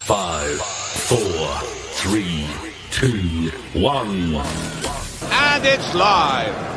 5, 4, 3, 2, 1. And it's live.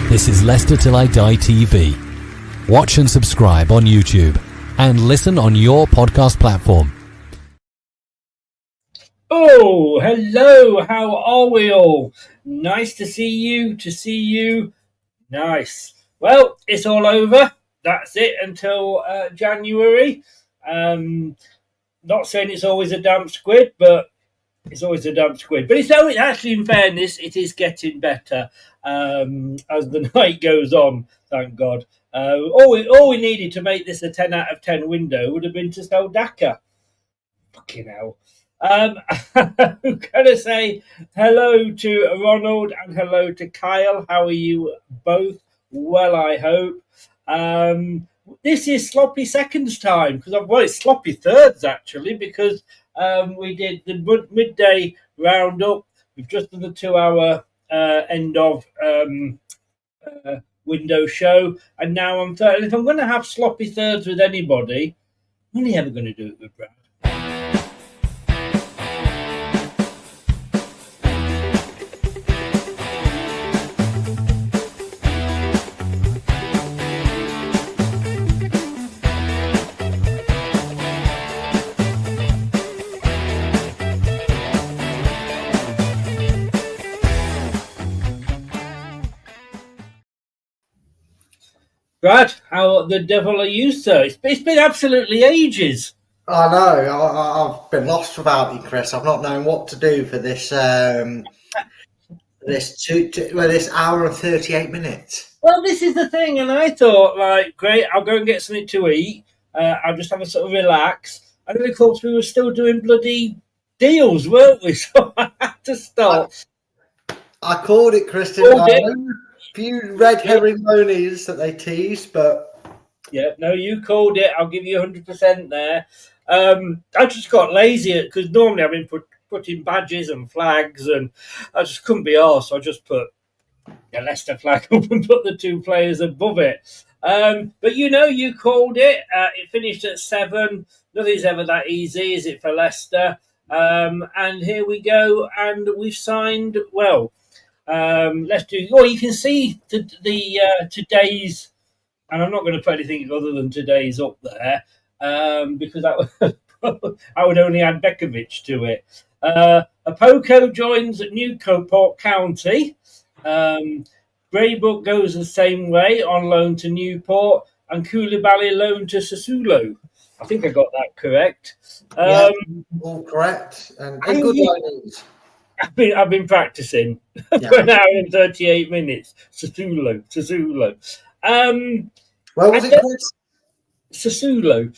This is Leicester Till I Die TV. Watch and subscribe on YouTube and listen on your podcast platform. Oh, hello, how are we all? Nice to see you. Nice. Well, it's all over. That's it until January. Not saying it's always a damp squid, but it's always a damp squid. But it's actually, in fairness, it is getting better as the night goes on, thank God. All we needed to make this a 10 out of 10 window would have been to sell Dakar. Fucking hell. I'm going to say hello to Ronald and hello to Kyle. How are you both? Well, I hope. This is sloppy seconds time because it's sloppy thirds actually because we did the midday roundup. We've just done the 2-hour end of window show, and now I'm third. If I'm going to have sloppy thirds with anybody, I'm only ever going to do it with Brad. Brad, how the devil are you, sir? It's been absolutely ages. I know. I've been lost without you, Chris. I've not known what to do for this this hour and 38 minutes. Well, this is the thing, and I thought, great, I'll go and get something to eat. I'll just have a sort of relax. And then, of course, we were still doing bloody deals, weren't we? So I had to stop. I called it, Kristen. A few red herring monies that they teased, but yeah, no, you called it. I'll give you 100% there. I just got lazy because normally I've been putting badges and flags, and I just couldn't be arsed. So I just put a Leicester flag up and put the 2 players above it. But you called it. It finished at 7. Nothing's ever that easy, is it, for Leicester? And here we go, and we've signed. Well. Let's do. Oh, you can see the today's, and I'm not going to put anything other than today's up there because that would only add Bekovic to it. Apoko joins Newport County. Braybook goes the same way on loan to Newport, and Koulibaly loan to Sassuolo. I think I got that correct. All correct and good loanings. I've been practicing for an hour and 38 minutes. Sassuolo. Where was it, Chris? Sassuolo.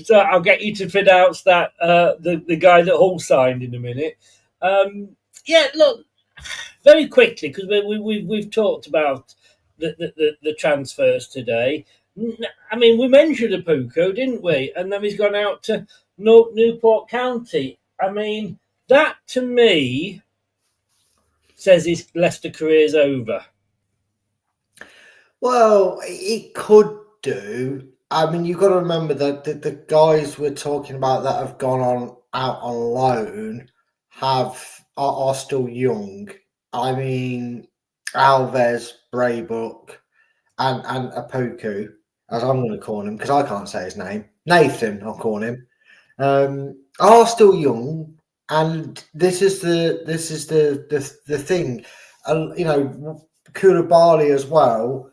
So I'll get you to pronounce that. The guy that Hull signed in a minute. Look, very quickly because we've talked about the transfers today. I mean, we mentioned Apoko, didn't we? And then he's gone out to Newport County. I mean, that to me says his Leicester career's over. Well, it could do. I mean, you've got to remember that the guys we're talking about that have gone out on loan are still young. I mean, Alves, Braybook, and Apoko. as I'm going to call him because I can't say his name. Nathan, I'll call him. Are still young, and this is the thing. You know, Koulibaly as well.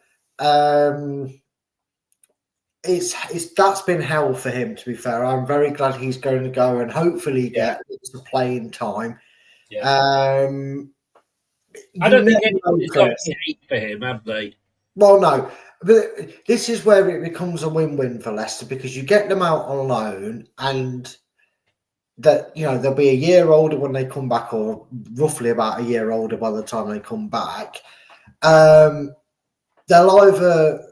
It's that's been hell for him. To be fair, I'm very glad he's going to go and hopefully get some playing time. Yeah. I You don't think never know, anybody's got Chris. any hate for him, have they? Well, no, but this is where it becomes a win-win for Leicester because you get them out on loan, and that they'll be a year older when they come back, or roughly about a year older by the time they come back. They'll either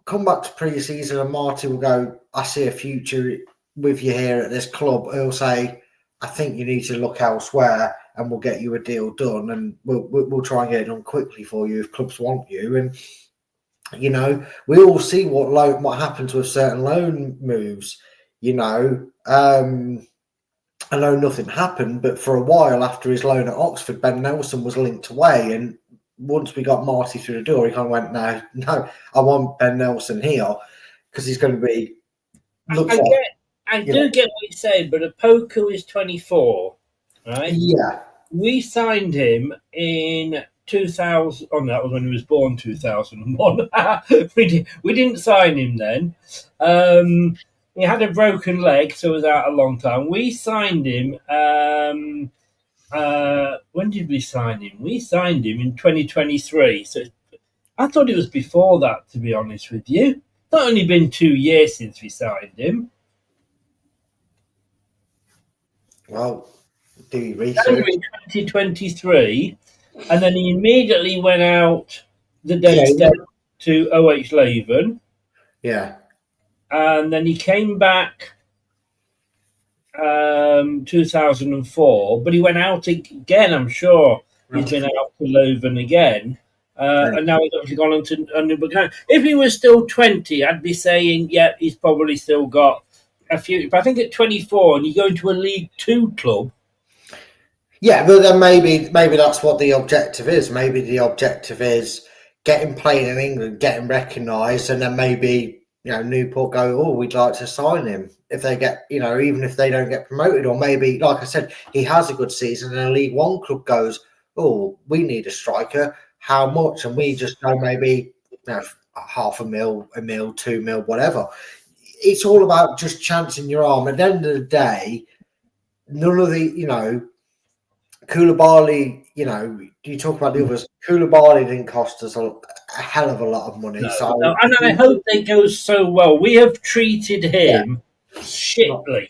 come back to pre-season and Marty will go, I see a future with you here at this club. He'll say, I think you need to look elsewhere and we'll get you a deal done, and we'll try and get it done quickly for you if clubs want you. And we all see what happens with certain loan moves. I know nothing happened, but for a while after his loan at Oxford, Ben Nelson was linked away, and once we got Marty through the door, he kind of went, no, I want Ben Nelson here because he's going to be. I do get what you're saying, but Opoku is 24, right? Yeah. We signed him in 2000. Oh, no, that was when he was born, 2001. we didn't sign him then. He had a broken leg, so he was out a long time. We signed him. When did we sign him? We signed him in 2023. So I thought it was before that, to be honest with you. It's not only been 2 years since we signed him. Well, do you research? January 2023, and then he immediately went out the day to OH Leuven. Yeah. And then he came back 2004, but he went out again, I'm sure. He's been out to Leuven again. And now he's obviously gone on to Birmingham. If he was still 20, I'd be saying, yeah, he's probably still got a few. But I think at 24, and you go into a League Two club. Yeah, but then maybe that's what the objective is. Maybe the objective is getting playing in England, getting recognised, and then maybe Newport go, oh, we'd like to sign him if they get, even if they don't get promoted, or maybe, like I said, he has a good season and a League One club goes, oh, we need a striker. How much? And we just go maybe $500,000, $1 million, $2 million, whatever. It's all about just chancing your arm. At the end of the day, none of the, Koulibaly, you talk about the others. Koulibaly didn't cost us a hell of a lot of money. No, and I hope they go so well. We have treated him shitly.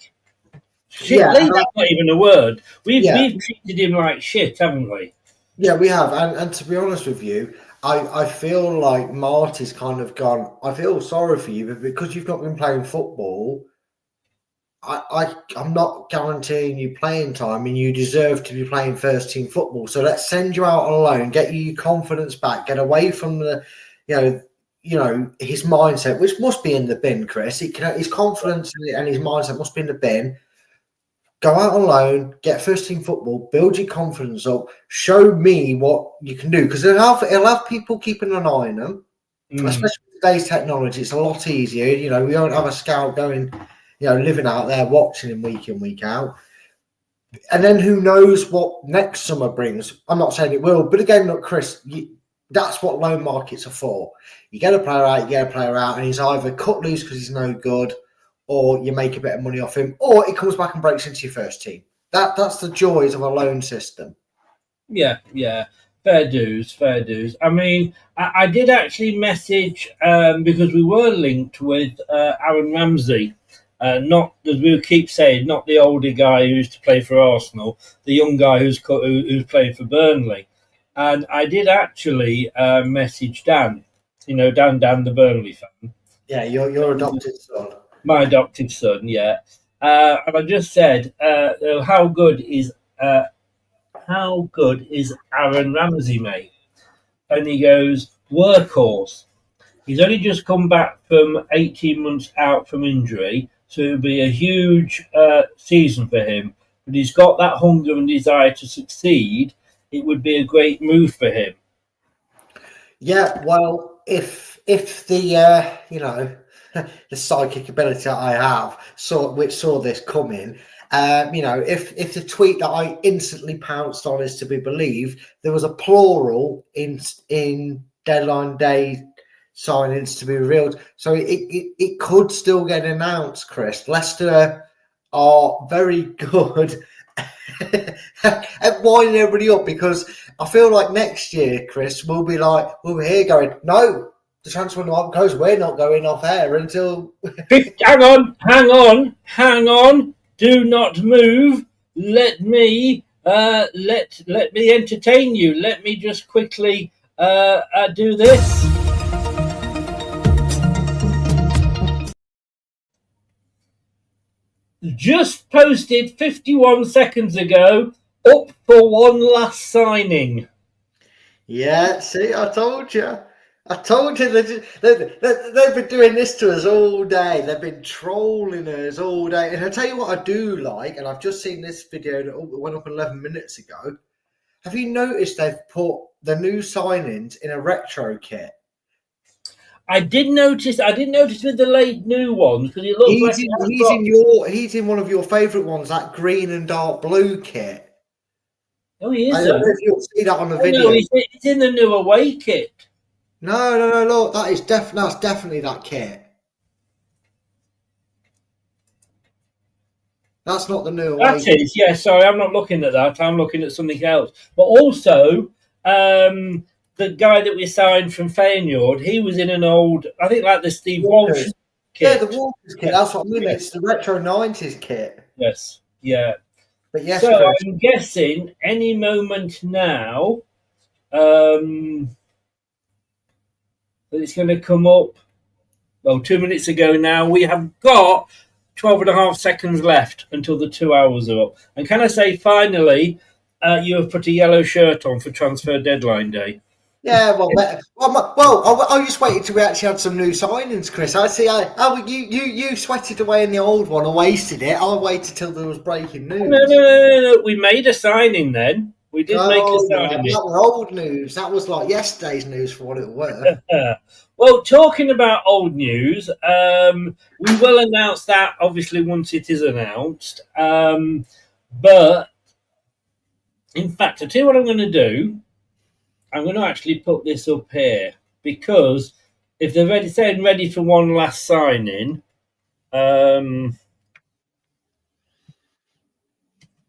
Shitly? That's not even a word. We've treated him like shit, haven't we? Yeah, we have. And to be honest with you, I feel like Marty's kind of gone, I feel sorry for you, but because you've not been playing football, I'm not guaranteeing you playing time, and you deserve to be playing first team football. So let's send you out on loan, get you your confidence back, get away from the, his mindset, which must be in the bin, Chris. His confidence and his mindset must be in the bin. Go out on loan, get first team football, build your confidence up, show me what you can do, because he'll have people keeping an eye on them, especially with today's technology. It's a lot easier. We don't have a scout going, living out there watching him week in, week out. And then who knows what next summer brings. I'm not saying it will, but again, look, Chris, that's what loan markets are for. You get a player out, and he's either cut loose because he's no good, or you make a bit of money off him, or he comes back and breaks into your first team. That's the joys of a loan system. Yeah. Fair dues. I mean, I did actually message, because we were linked with Aaron Ramsey. Not, as we keep saying, not the older guy who used to play for Arsenal, the young guy who's playing for Burnley. And I did actually message Dan, Dan, the Burnley fan. Yeah, your adopted son. My adopted son, yeah. And I just said, how good is Aaron Ramsey, mate? And he goes, workhorse. He's only just come back from 18 months out from injury, so it'll be a huge season for him. But he's got that hunger and desire to succeed. It would be a great move for him. Yeah, well, if the the psychic ability that I have, which saw this coming. If the tweet that I instantly pounced on is to be believed, there was a plural in deadline day signings to be revealed. So it could still get announced, Chris. Leicester are very good at winding everybody up, because I feel like next year, Chris, we'll be here going, no, the transfer window goes, we're not going off air until... hang on. Do not move. Let me entertain you. Let me just quickly do this. Just posted 51 seconds ago, up for one last signing. Yeah, see, I told you. They've been doing this to us all day. They've been trolling us all day. And I'll tell you what I do like, and I've just seen this video that went up 11 minutes ago. Have you noticed they've put the new signings in a retro kit? I did notice with the late new ones, because it looks he's in one of your favourite ones, that green and dark blue kit. Oh, he is. I don't know if you'll see that on the video. No, it's in the new away kit. No, look, that's definitely that kit. That's not the new away That is, yeah, sorry, I'm not looking at that. I'm looking at something else. But also, the guy that we signed from Feyenoord, he was in an old, I think like the Steve Walsh kit. Yeah, the Walkers kit, that's what I mean. It's the retro 90s kit. Yes, yeah. But yes, so I'm guessing any moment now that it's going to come up. Well, 2 minutes ago now, we have got 12 and a half seconds left until the 2 hours are up. And can I say, finally, you have put a yellow shirt on for transfer deadline day? Yeah, I just waited till we actually had some new signings, Chris. I see. You sweated away in the old one and wasted it. I waited till there was breaking news. No. We made a signing then. We did make a signing. That was old news. That was like yesterday's news for what it was. Well, talking about old news, we will announce that obviously once it is announced. But in fact, I'll tell you what I'm going to do. I'm going to actually put this up here, because if they're ready for one last signing,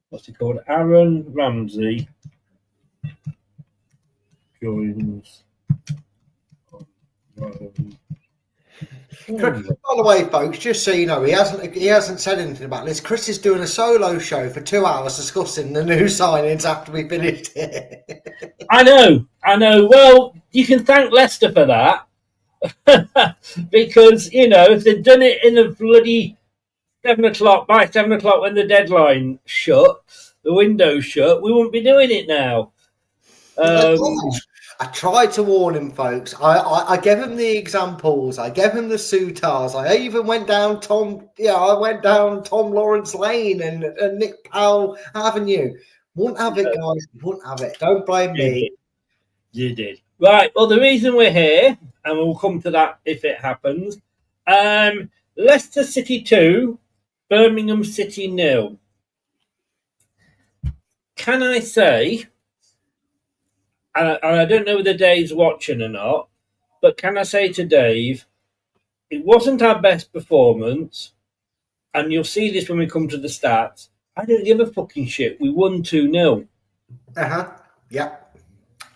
what's it called? Aaron Ramsey joins. By the way, folks, just so you know, he hasn't said anything about this. Chris is doing a solo show for 2 hours discussing the new signings after we finished it. I know. Well, you can thank Leicester for that. Because, if they'd done it in the bloody 7 o'clock, by 7 o'clock when the deadline shut, the window shut, we wouldn't be doing it now. I tried to warn him, folks. I gave him the examples. I gave him the Soutars. I even went down Tom Lawrence Lane and Nick Powell Avenue. Wouldn't have it, guys. Wouldn't have it. Don't blame me. You did. Right. Well, the reason we're here, and we'll come to that if it happens. Leicester City 2, Birmingham City 0. Can I say? And I don't know whether Dave's watching or not, but can I say to Dave, it wasn't our best performance, and you'll see this when we come to the stats. I don't give a fucking shit. We won 2-0. Yeah.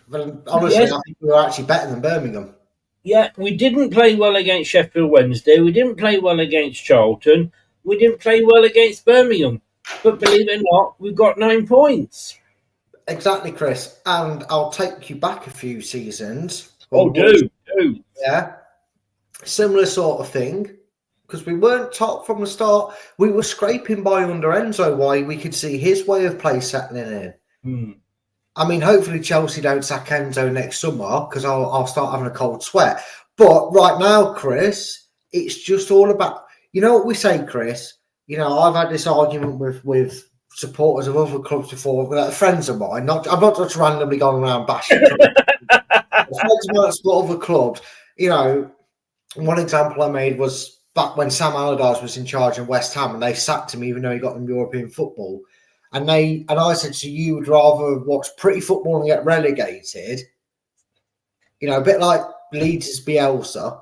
But honestly, yes. I think we were actually better than Birmingham. Yeah, we didn't play well against Sheffield Wednesday. We didn't play well against Charlton. We didn't play well against Birmingham. But believe it or not, we've got 9 points. Exactly, Chris. And I'll take you back a few seasons. Oh, do. Yeah. Similar sort of thing. Because we weren't top from the start. We were scraping by under Enzo while we could see his way of play settling in. I mean, hopefully Chelsea don't sack Enzo next summer, because I'll start having a cold sweat. But right now, Chris, it's just all about... You know what we say, Chris? I've had this argument with supporters of other clubs before, friends of mine. I've not just randomly gone around bashing clubs. Friends of mine that support other clubs. One example I made was back when Sam Allardyce was in charge of West Ham, and they sacked him even though he got them European football. And I said to you, would rather watch pretty football and get relegated, a bit like Leeds' Bielsa,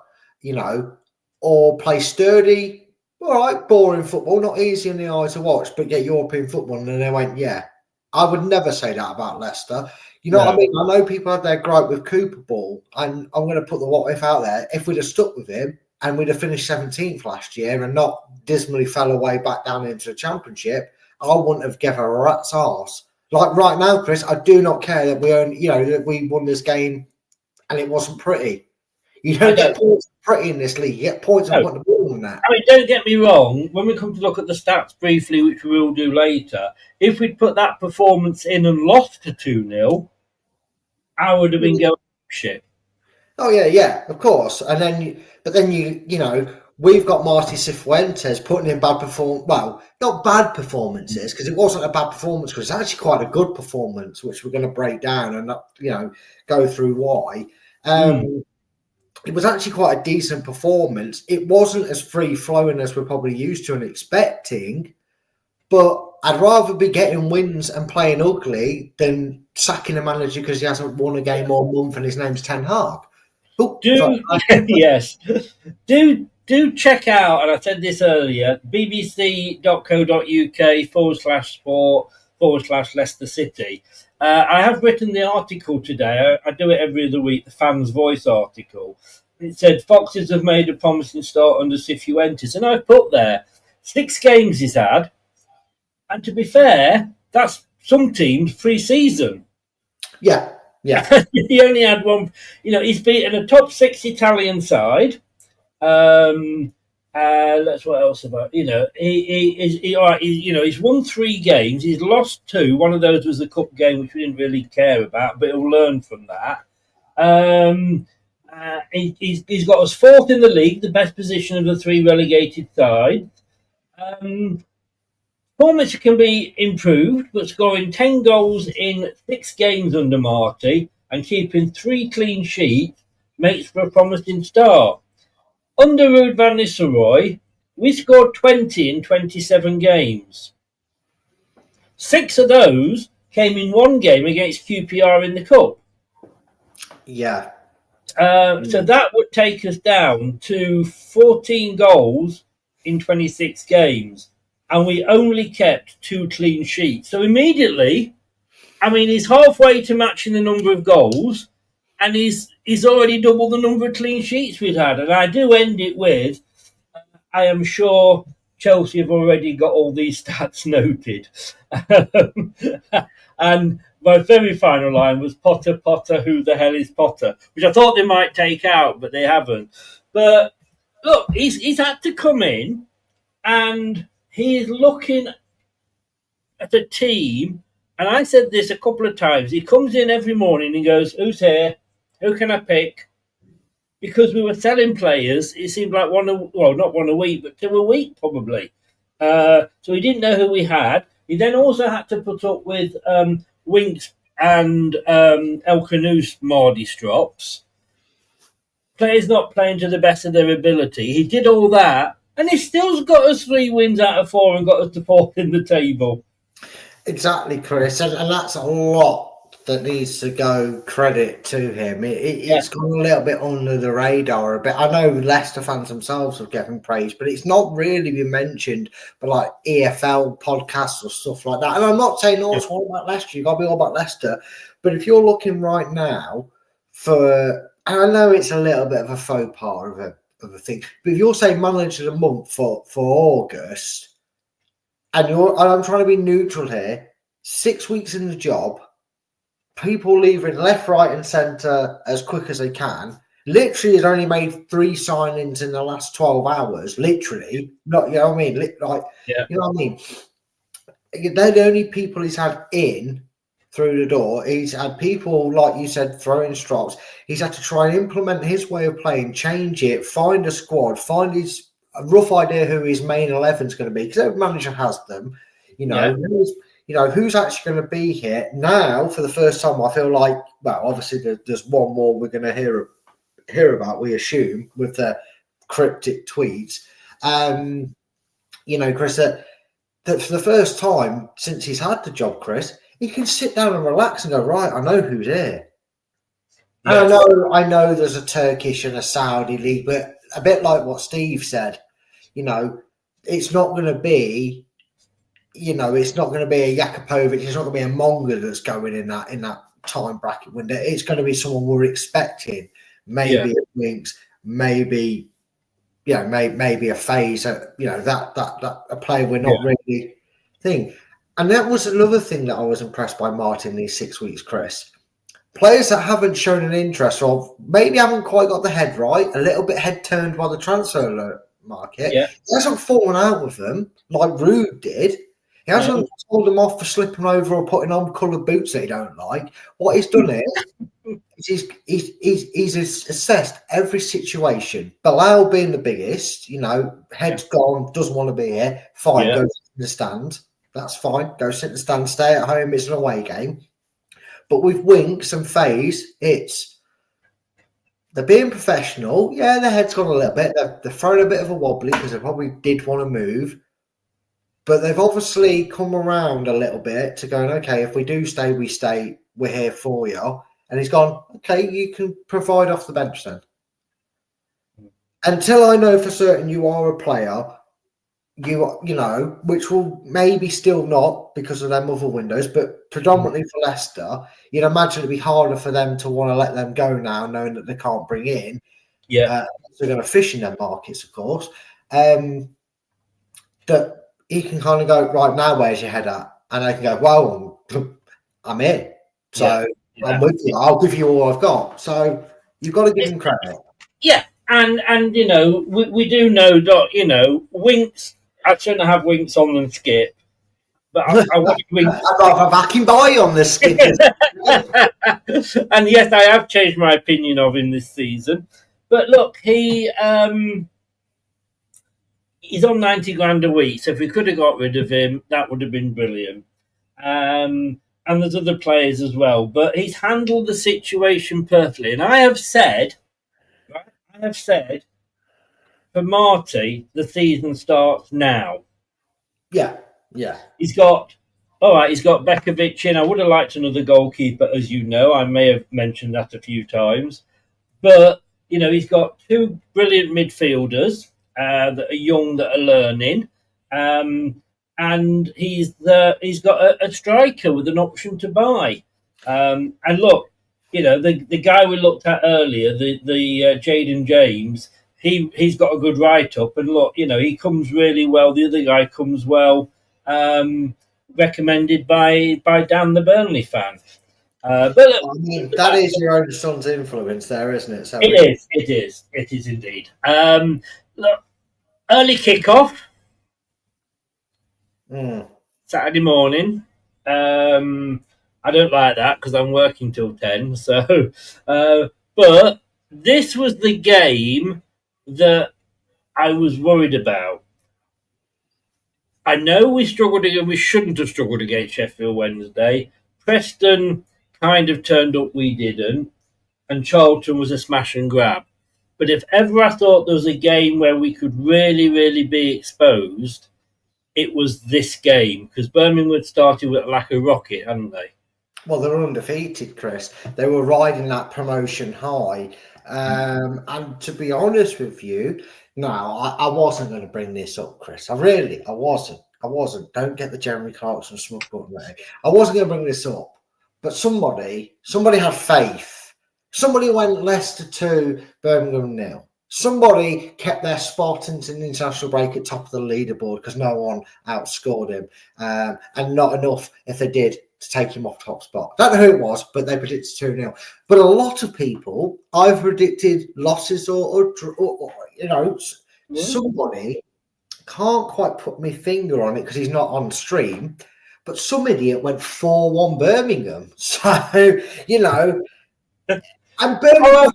or play sturdy, all right, boring football, not easy in the eye to watch, but get European football. And then they went, yeah. I would never say that about Leicester. You know what I mean? I know people had their gripe with Cooper Ball, and I'm going to put the what if out there. If we'd have stuck with him and we'd have finished 17th last year and not dismally fell away back down into the Championship, I wouldn't have given a rat's arse. Like right now, Chris, I do not care that that we won this game and it wasn't pretty. You don't get points pretty in this league. You get points on putting the ball in that. I mean, don't get me wrong. When we come to look at the stats briefly, which we will do later, if we'd put that performance in and lost to 2-0, I would have been going shit. Oh yeah, of course. And then, we've got Marty Cifuentes putting in bad performance. Well, not bad performances, because it wasn't a bad performance. Because it's actually quite a good performance, which we're going to break down and go through why. It was actually quite a decent performance. It wasn't as free-flowing as we're probably used to and expecting, but I'd rather be getting wins and playing ugly than sacking a manager because he hasn't won a game all month and his name's Ten Hag. Yes. Do check out, and I said this earlier, bbc.co.uk/sport/Leicester City. I have written the article today. I do it every other week, the Fans' Voice article. It said, Foxes have made a promising start under Cifuentes. And I've put there, 6 games he's had. And to be fair, that's some teams pre-season. Yeah. He only had one. He's beaten a top 6 Italian side. That's what else about. He's won 3 games. He's lost 2. One of those was the cup game, which we didn't really care about, but he'll learn from that. He's got us 4th in the league, the best position of the 3 relegated sides. Performance can be improved, but scoring 10 goals in 6 games under Marty and keeping 3 clean sheets makes for a promising start. Under Ruud van Nistelrooy, we scored 20 in 27 games. 6 of those came in one game against QPR in the Cup. Yeah. So that would take us down to 14 goals in 26 games. And we only kept 2 clean sheets. So immediately, he's halfway to matching the number of goals, and he's already doubled the number of clean sheets we've had. And I do end it with, I am sure Chelsea have already got all these stats noted. And my very final line was, Potter, who the hell is Potter? Which I thought they might take out, but they haven't. But look, he's had to come in, and he's looking at a team, and I said this a couple of times. He comes in every morning and goes, who's here? Who can I pick? Because we were selling players, it seemed like not one a week, but 2 a week probably. So he didn't know who we had. He then also had to put up with Winks and El Canoes Mardy strops. Players not playing to the best of their ability. He did all that, and he still's got us 3 wins out of 4 and got us to 4th in the table. Exactly, Chris. And that's a lot that needs to go credit to him. It's gone a little bit under the radar a bit. I know Leicester fans themselves have given praise, but it's not really been mentioned by like EFL podcasts or stuff like that. And I'm not saying, it's all about Leicester. You've got to be all about Leicester. But if you're looking right now for, and I know it's a little bit of a faux pas of a thing, but if you're saying manager of the month for August, and I'm trying to be neutral here, 6 weeks in the job, people leaving left, right, and centre as quick as they can. Literally, has only made 3 signings in the last 12 hours. Literally, not you know what I mean. You know what I mean. They're the only people he's had in through the door. He's had people, like you said, throwing strops. He's had to try and implement his way of playing, change it, find a squad, find his a rough idea who his main 11 is going to be, because every manager has them. Who's actually going to be here now for the first time. I feel like, well, obviously there's one more we're going to hear about, we assume, with the cryptic tweets. Chris, that for the first time since he's had the job, Chris, he can sit down and relax and go, right, I know who's here. Yes. And I know there's a Turkish and a Saudi league, but a bit like what Steve said, it's not going to be, it's not going to be a Jakupovic, it's not going to be a Monga that's going in that time bracket window. It's going to be someone we're expecting, maybe a Winks, maybe a phase, that a player we're not really thinking. And that was another thing that I was impressed by Martin these 6 weeks, Chris. Players that haven't shown an interest or maybe haven't quite got the head right, a little bit head turned by the transfer market. Yeah. He hasn't fallen out with them like Rude did. He hasn't told them off for slipping over or putting on coloured boots that he don't like. What he's done is he's assessed every situation. Bilal being the biggest, head's gone, doesn't want to be here. Fine, go sit in the stand. That's fine. Go sit in the stand, stay at home. It's an away game. But with Winks and FaZe, they're being professional. Yeah, their head's gone a little bit. They're throwing a bit of a wobbly because they probably did want to move. But they've obviously come around a little bit to going, okay, if we do stay, we stay. We're here for you. And he's gone, okay, you can provide off the bench then. Until I know for certain you are a player, which will maybe still not because of them other windows, but predominantly for Leicester, you'd imagine it'd be harder for them to want to let them go now, knowing that they can't bring in. Yeah. They're going to fish in their markets, of course. That he can kind of go, right, now where's your head at? And they can go, well, I'm in. So I'm with you. I'll give you all I've got. So you've got to give him credit. Yeah. And we do know that, Winks, I shouldn't have Winks on than Skip. But I want Winks. I'd rather have Akin Boy on the Skip. And yes, I have changed my opinion of him this season. But look, he's on 90 grand a week. So if we could have got rid of him, that would have been brilliant. And there's other players as well. But he's handled the situation perfectly. And I have said, for Marty, the season starts now. Yeah. He's got Bekovic in. I would have liked another goalkeeper, as you know. I may have mentioned that a few times. But, he's got two brilliant midfielders that are young, that are learning. And he's got a striker with an option to buy. And look, the guy we looked at earlier, the Jaden James, he's got a good write-up. And look, he comes really well. The other guy comes well. Recommended by Dan, the Burnley fan. But that is your own son's influence there, isn't it? So it is indeed. Look, early kickoff. Saturday morning. I don't like that because I'm working till 10. So, but this was the game that I was worried about. I know we shouldn't have struggled against Sheffield Wednesday. Preston kind of turned up, we didn't. And Charlton was a smash and grab. But if ever I thought there was a game where we could really, really be exposed, it was this game. Because Birmingham had started with like a rocket, hadn't they? Well, they were undefeated, Chris. They were riding that promotion high. And to be honest with you, no, I wasn't going to bring this up, Chris. I wasn't. Don't get the Jeremy Clarkson smoke button there. I wasn't going to bring this up. But somebody had faith. Somebody went Leicester 2, Birmingham 0. Somebody kept their spot into the international break at top of the leaderboard because no one outscored him. And not enough, if they did, to take him off top spot. Don't know who it was, but they predicted 2-0. But a lot of people, I've predicted losses or somebody can't quite put my finger on it because he's not on stream. But some idiot went 4-1 Birmingham. So, and Birmingham.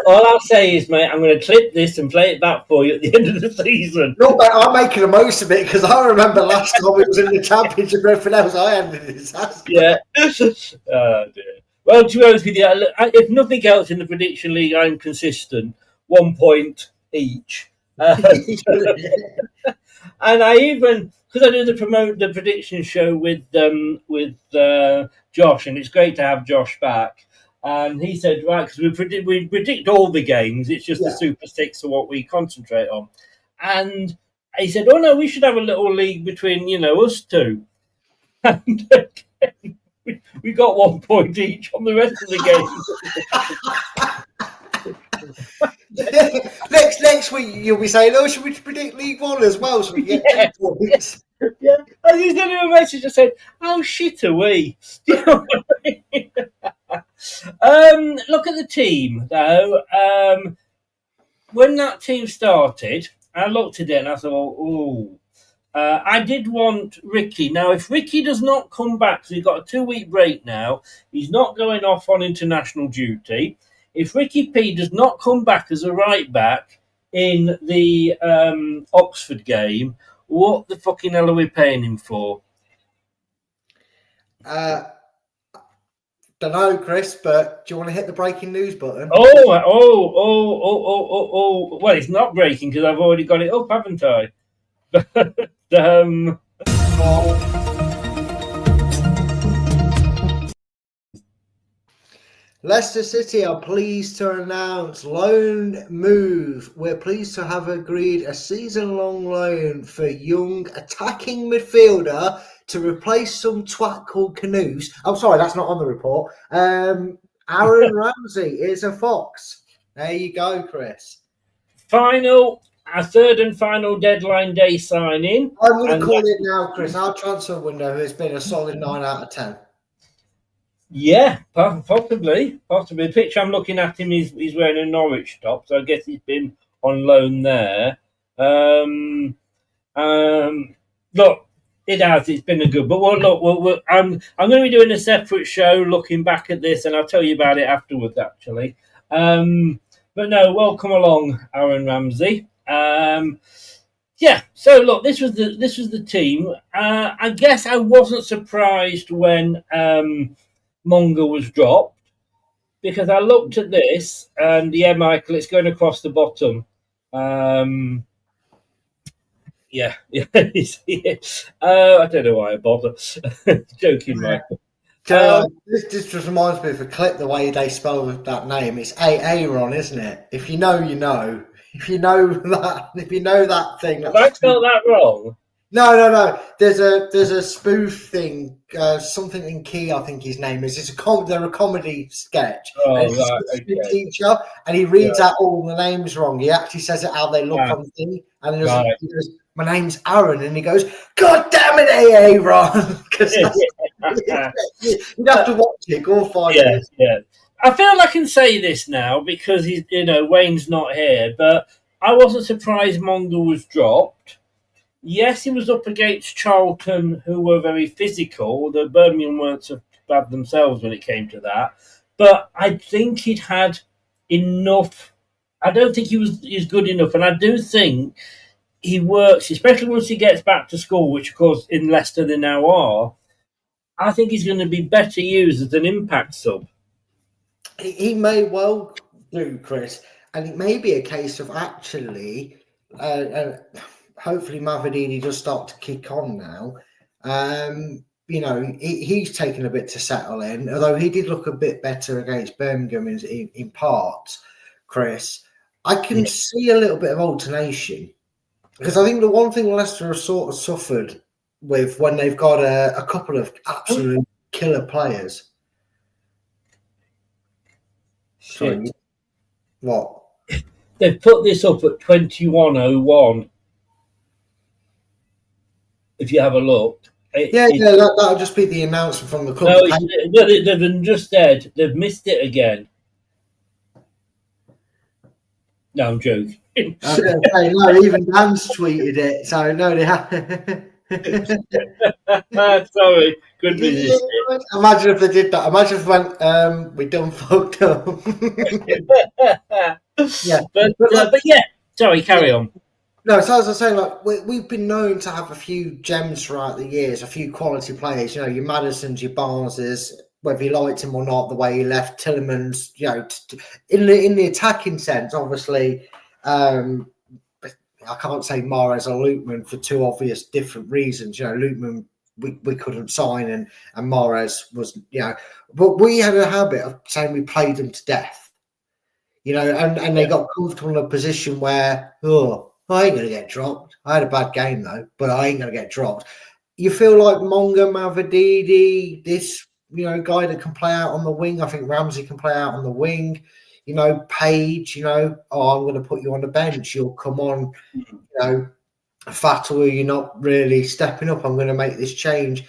All I'll say is, mate, I'm going to clip this and play it back for you at the end of the season. No, but I'm making the most of it because I remember last time it was in the championship and everything else. I ended a disaster. Yeah. Oh, dear. Well, to be honest with you, if nothing else in the prediction league, I'm consistent. 1 point each. And I even, because I do the prediction show with Josh, and it's great to have Josh back. And he said, right, because we predict all the games. It's just the Super Six are what we concentrate on. And he said, oh no, we should have a little league between us two. And we got 1 point each on the rest of the game. next week you'll be saying, "Oh, should we predict League One as well?" So we get 2 points. Yeah, I just sent him a message that said, "Oh shit, are we?" You know what I mean? Look at the team though. When that team started, I looked at it and I thought, "Oh." I did want Ricky. Now, if Ricky does not come back, because he's got a 2-week break now, he's not going off on international duty. If Ricky P does not come back as a right back in the Oxford game, what the fucking hell are we paying him for? Don't know, Chris, but do you want to hit the breaking news button? Oh. Well, it's not breaking because I've already got it up, haven't I? Leicester City are pleased to announce loan move. We're pleased to have agreed a season-long loan for young attacking midfielder to replace some twat called Canoes. I'm sorry, that's not on the report. Aaron Ramsey is a Fox. There you go, Chris. Our third and final deadline day signing. I'm going to call it now, Chris. Our transfer window has been a solid 9 out of 10. Yeah, possibly. The picture I'm looking at him is he's wearing a Norwich top, so I guess he's been on loan there. Look, it has. It's been a good. But I'm going to be doing a separate show looking back at this, and I'll tell you about it afterwards. Actually, but no, welcome along, Aaron Ramsey. Yeah. So look, this was the team. I guess I wasn't surprised when Monga was dropped because I looked at this and Michael, it's going across the bottom. Yeah. I don't know why I bother. Joking, Michael. This just reminds me of a clip, the way they spell that name. It's Aaron, isn't it? If you know, you know. If you know that thing. Have I spelled that wrong? No. There's a spoof thing, something in Key, I think his name is. They're a comedy sketch. Oh, and it's right, a teacher, and he reads out all the names wrong. He actually says it how they look on the thing, and he goes, "My name's Aaron," and he goes, "God damn it, Aaron!" Because you'd have to watch it. Go find it. Yeah. I feel I can say this now because he's, Wayne's not here, but I wasn't surprised Monga was dropped. Yes, he was up against Charlton, who were very physical, although Birmingham weren't so bad themselves when it came to that. But I think he'd had enough. I don't think he's good enough, and I do think he works, especially once he gets back to school, which of course in Leicester they now are. I think he's going to be better used as an impact sub. He may well do, Chris, and it may be a case of actually, hopefully Mavididi does start to kick on now. He's taken a bit to settle in, although he did look a bit better against Birmingham in parts, Chris. I can see a little bit of alternation because I think the one thing Leicester have sort of suffered with when they've got a couple of absolute killer players. Sorry, what? They've put this up at 21:01. If you have a look, that'll just be the announcement from the club. No, they've just said they've missed it again. No, I'm joking. No, even Dan's tweeted it, so no, they haven't. Sorry, good business. Imagine if they did that. Imagine if they went, we done fucked up. Yeah, but yeah. Sorry, carry on. No, so as I was saying, we've been known to have a few gems throughout the years, a few quality players. Your Madisons, your Barneses, whether you liked him or not, the way he left Tillemans. In the attacking sense, obviously. I can't say Mahrez or Lookman for two obvious different reasons. You know, Lookman we couldn't sign, and Mahrez was, you know, but we had a habit of saying we played them to death. You know, and they got comfortable in a position where, oh, I ain't gonna get dropped. I had a bad game though, but I ain't gonna get dropped. You feel like Monga, Mavadidi, this, you know, guy that can play out on the wing. I think Ramsey can play out on the wing. You know, Page, you know, oh, I'm going to put you on the bench. You'll come on, you know, Fatal, you're not really stepping up. I'm going to make this change.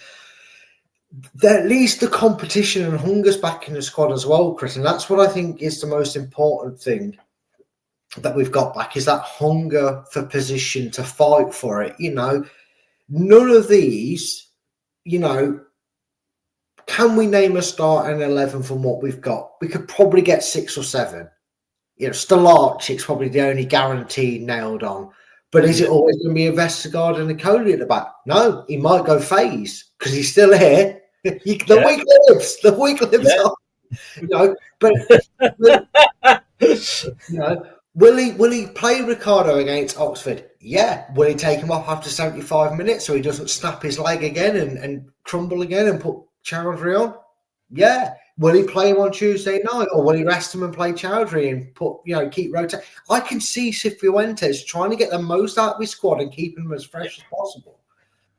At least the competition and hunger's back in the squad as well, Chris. And that's what I think is the most important thing that we've got back, is that hunger for position, to fight for it. You know, none of these, you know, can we name a starting 11 from what we've got? We could probably get 6 or 7. You know, Stolarchic's probably the only guarantee nailed on. But is it always going to be a Vestergaard and a Coley at the back? No, he might go phase because he's still here. The week lives. The week lives on. You know, but you know, will he play Ricardo against Oxford? Yeah. Will he take him off after 75 minutes so he doesn't snap his leg again and crumble again and put Chowdhury on? Yeah. Will he play him on Tuesday night, or will he rest him and play Chowdhury and put, you know, keep rotating? I can see Cifuentes trying to get the most out of his squad and keeping them as fresh as possible.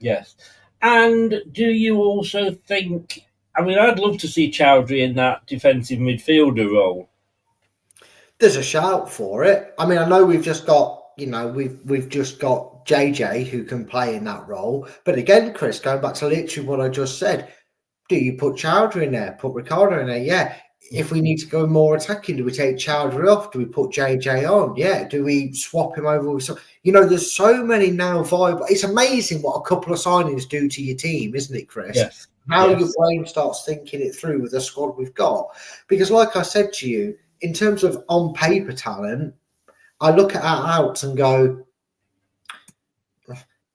Yes. And do you also think, I mean, I'd love to see Chowdhury in that defensive midfielder role. There's a shout for it. I mean, I know we've just got, you know, we've just got JJ who can play in that role. But again, Chris, going back to literally what I just said, do you put Chowdhury in there? Put Ricardo in there? Yeah. If we need to go more attacking, do we take Chowdhury off? Do we put JJ on? Yeah. Do we swap him over with some? You know, there's so many now viable. It's amazing what a couple of signings do to your team, isn't it, Chris? Yes. How your brain starts thinking it through with the squad we've got. Because like I said to you, in terms of on paper talent, I look at our outs and go,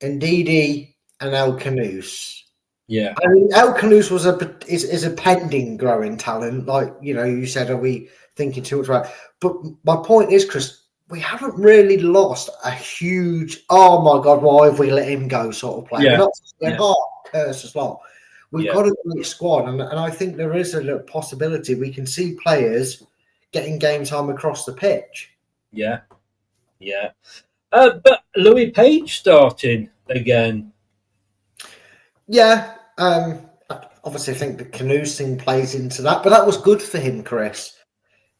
Ndidi and El Canoes. Yeah, I mean, El Canoes was is a pending growing talent. Like, you know, you said, are we thinking too much about? But my point is, Chris, we haven't really lost a huge, oh my God, why have we let him go sort of player. Yeah. We're not saying, oh, curse as well. We've Yeah. got a great squad, and I think there is a little possibility we can see players getting game time across the pitch. Yeah. But Louis Page starting again. Yeah. Obviously, I think the Canoes thing plays into that, but that was good for him, Chris.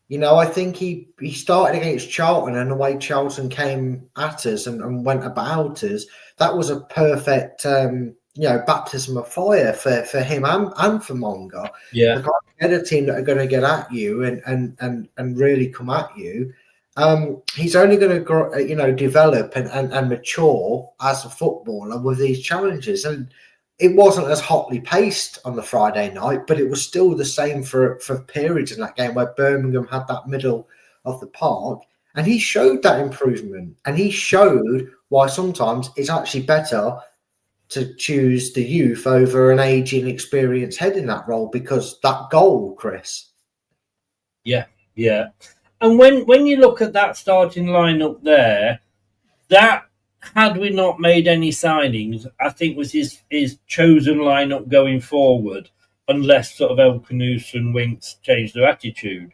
You know, I think he started against Charlton, and the way Charlton came at us and went about us, that was a perfect, you know, baptism of fire for him and for Monga. Yeah. Get a team that are going to get at you and really come at you. He's only going to grow, you know, develop and mature as a footballer with these challenges. And it wasn't as hotly paced on the Friday night, but it was still the same for periods in that game where Birmingham had that middle of the park. And he showed that improvement. And he showed why sometimes it's actually better to choose the youth over an aging, experienced head in that role, because that goal, Chris. Yeah. And when you look at that starting lineup there, that, had we not made any signings, I think was his chosen lineup going forward, unless sort of El Canoes and Winks changed their attitude.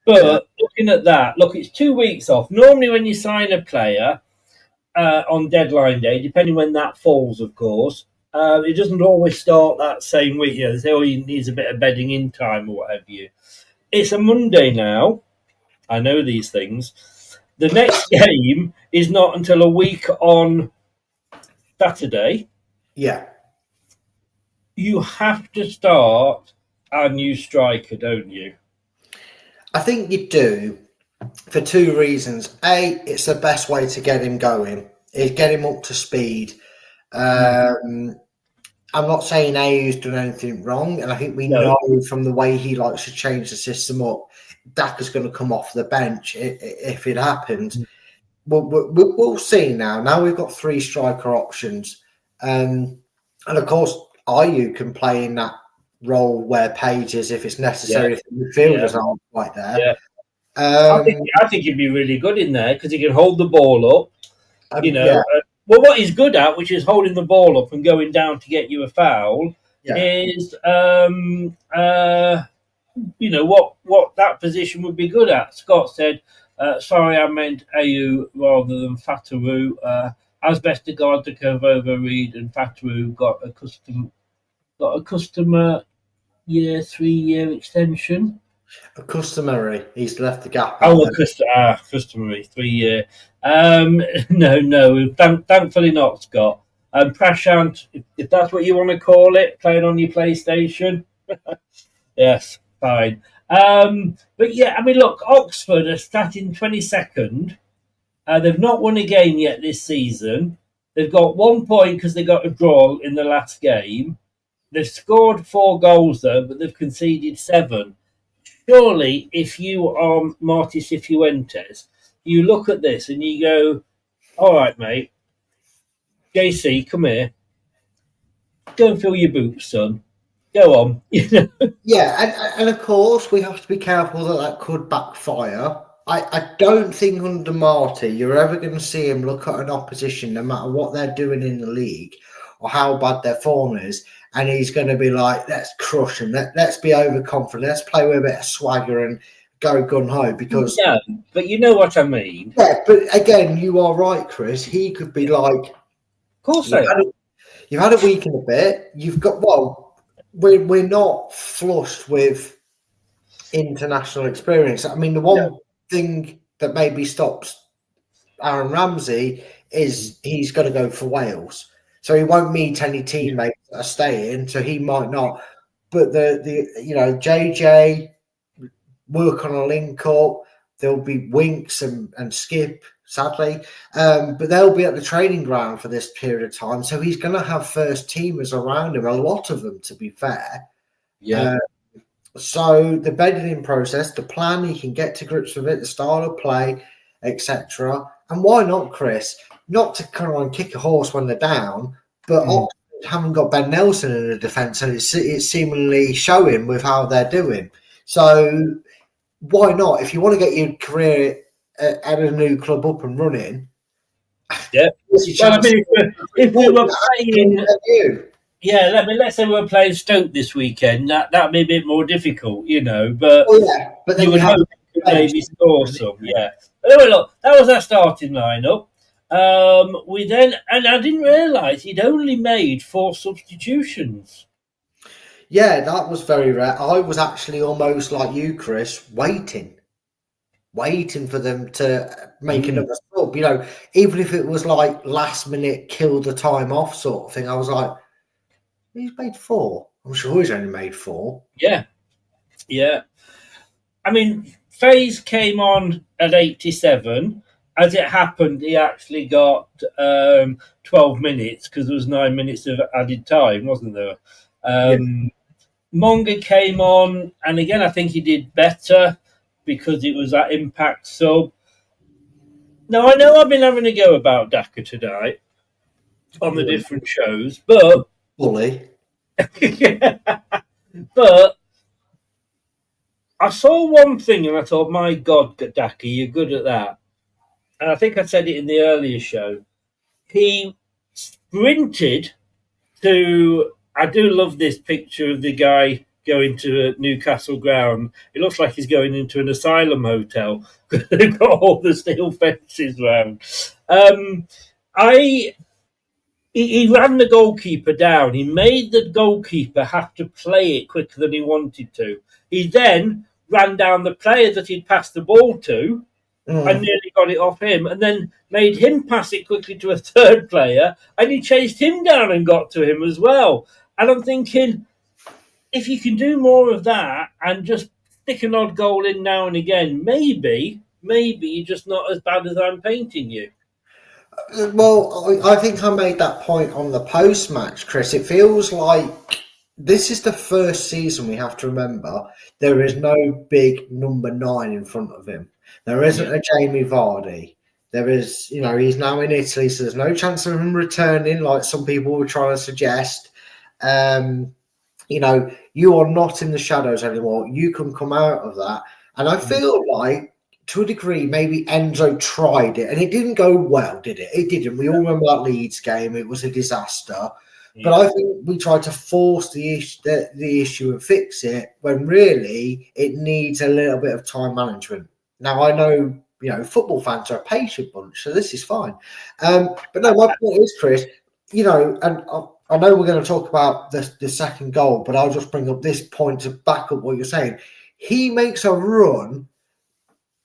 But looking at that, look, it's 2 weeks off. Normally when you sign a player on deadline day, depending when that falls, of course, it doesn't always start that same week. You know, they say, oh, he needs a bit of bedding in time or what have you. It's a Monday now. I know these things. The next game is not until a week on Saturday. Yeah. You have to start our new striker, don't you? I think you do, for two reasons. A, it's the best way to get him going, is get him up to speed. I'm not saying AU's done anything wrong, and I think we know from the way he likes to change the system up, Daka's going to come off the bench if it happens. We'll see now. Now we've got 3 striker options. And of course, Ayew can play in that role where Page is if it's necessary, if the midfielders aren't quite there. Yeah. I think he'd be really good in there because he can hold the ball up. You know, Yeah, well, what he's good at, which is holding the ball up and going down to get you a foul, yeah. is what that position would be good at. Scott said, "Sorry, I meant Ayew rather than Fatawu. As best to God to come over Reed and Fatawu got a customer year 3-year extension." Customary. He's left the gap out Oh, there. customary 3-year. No, thankfully not, Scott. Prashant, if that's what you want to call it, playing on your PlayStation. Yes, fine. But yeah, I mean, look, Oxford are starting 22nd. They've not won a game yet this season. They've got 1 point because they got a draw in the last game. They've scored 4 goals though, but they've conceded 7. Surely, if you are Marty Cifuentes, you look at this and you go, "All right, mate, JC, come here. Go and fill your boots, son. Go on." Yeah, and of course we have to be careful that could backfire. I don't think under Marty you're ever going to see him look at an opposition, no matter what they're doing in the league or how bad their form is, and he's going to be like, "Let's crush them. Let's be overconfident. Let's play with a bit of swagger and go gun ho." Because No, but you know what I mean. yeah, but again, you are right, Chris. He could be like, Of course I am. "You've had a week and a bit. You've got we're not flushed with international experience." I mean, the one thing that maybe stops Aaron Ramsey is he's got to go for Wales, so he won't meet any teammates that are staying, so he might not. But the JJ work on a link up. There'll be Winks and Skip, sadly, but they'll be at the training ground for this period of time. So he's going to have first teamers around him, a lot of them, to be fair. Yeah. So the bedding process, the plan, he can get to grips with it, the style of play, etc. And why not, Chris? Not to kind of kick a horse when they're down, but Oxford haven't got Ben Nelson in the defence, and it's seemingly showing with how they're doing. So why not? If you want to get your career at a new club up and running, Yeah. Well, I mean, if we were playing, let's say we were playing Stoke this weekend, that'd be a bit more difficult, But but then you would hope you could maybe score some, yeah. But anyway, look, that was our starting lineup. And I didn't realise he'd only made 4 substitutions. Yeah, that was very rare. I was actually almost like you, Chris, waiting for them to make another sub. Even if it was like last minute, kill the time off sort of thing. I was like, he's made 4. I'm sure he's only made 4. Yeah. I mean, Faze came on at 87. As it happened, he actually got 12 minutes because there was 9 minutes of added time, wasn't there? Monga came on, and again, I think he did better because it was that impact sub. Now, I know I've been having a go about Daka tonight on the different shows, but Bully. but I saw one thing and I thought, my God, Daka, you're good at that. And I think I said it in the earlier show. He sprinted to... I do love this picture of the guy going to Newcastle ground. It looks like he's going into an asylum hotel because they've got all the steel fences around. He ran the goalkeeper down. He made the goalkeeper have to play it quicker than he wanted to. He then ran down the player that he'd passed the ball to and nearly got it off him, and then made him pass it quickly to a third player, and he chased him down and got to him as well. And I'm thinking, if you can do more of that and just stick an odd goal in now and again, maybe you're just not as bad as I'm painting you. Well, I think I made that point on the post-match, Chris. It feels like this is the first season, we have to remember, there is no big number 9 in front of him. There isn't a Jamie Vardy. There is, he's now in Italy, so there's no chance of him returning like some people were trying to suggest. You are not in the shadows anymore. You can come out of that. And I feel like to a degree, maybe Enzo tried it, and it didn't go well, did it? It didn't. We all remember that Leeds game. It was a disaster. Yeah. But I think we tried to force the issue and fix it when really it needs a little bit of time management. Now, I know, football fans are a patient bunch, so this is fine. But no, my point is, Chris, and I know we're going to talk about the second goal, but I'll just bring up this point to back up what you're saying. He makes a run,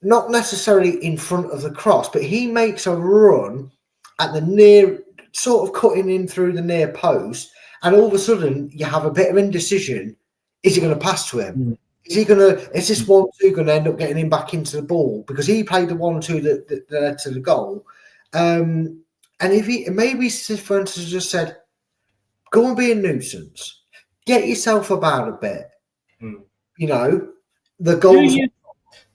not necessarily in front of the cross, but he makes a run at the near, sort of cutting in through the near post, and all of a sudden you have a bit of indecision. Is he going to pass to him? Is this 1-2 going to end up getting him back into the ball? Because he played the 1-2 that led to the goal. And if he, maybe for instance, just said, go and be a nuisance, get yourself about a bit, the goals.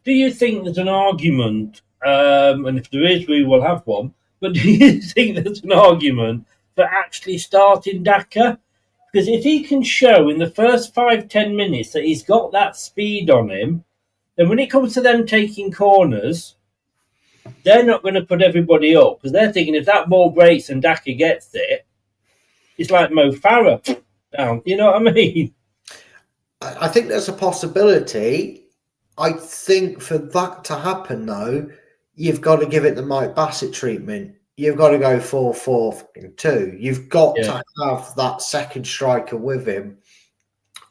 Do you think there's an argument, and if there is, we will have one, but do you think there's an argument for actually starting Daka? Because if he can show in the first 5-10 minutes that he's got that speed on him, then when it comes to them taking corners, they're not going to put everybody up, because they're thinking if that ball breaks and Daka gets it, it's like Mo Farah down. You know what I mean? I think there's a possibility. I think for that to happen, though, you've got to give it the Mike Bassett treatment. You've got to go 4-4-2. You've got to have that second striker with him,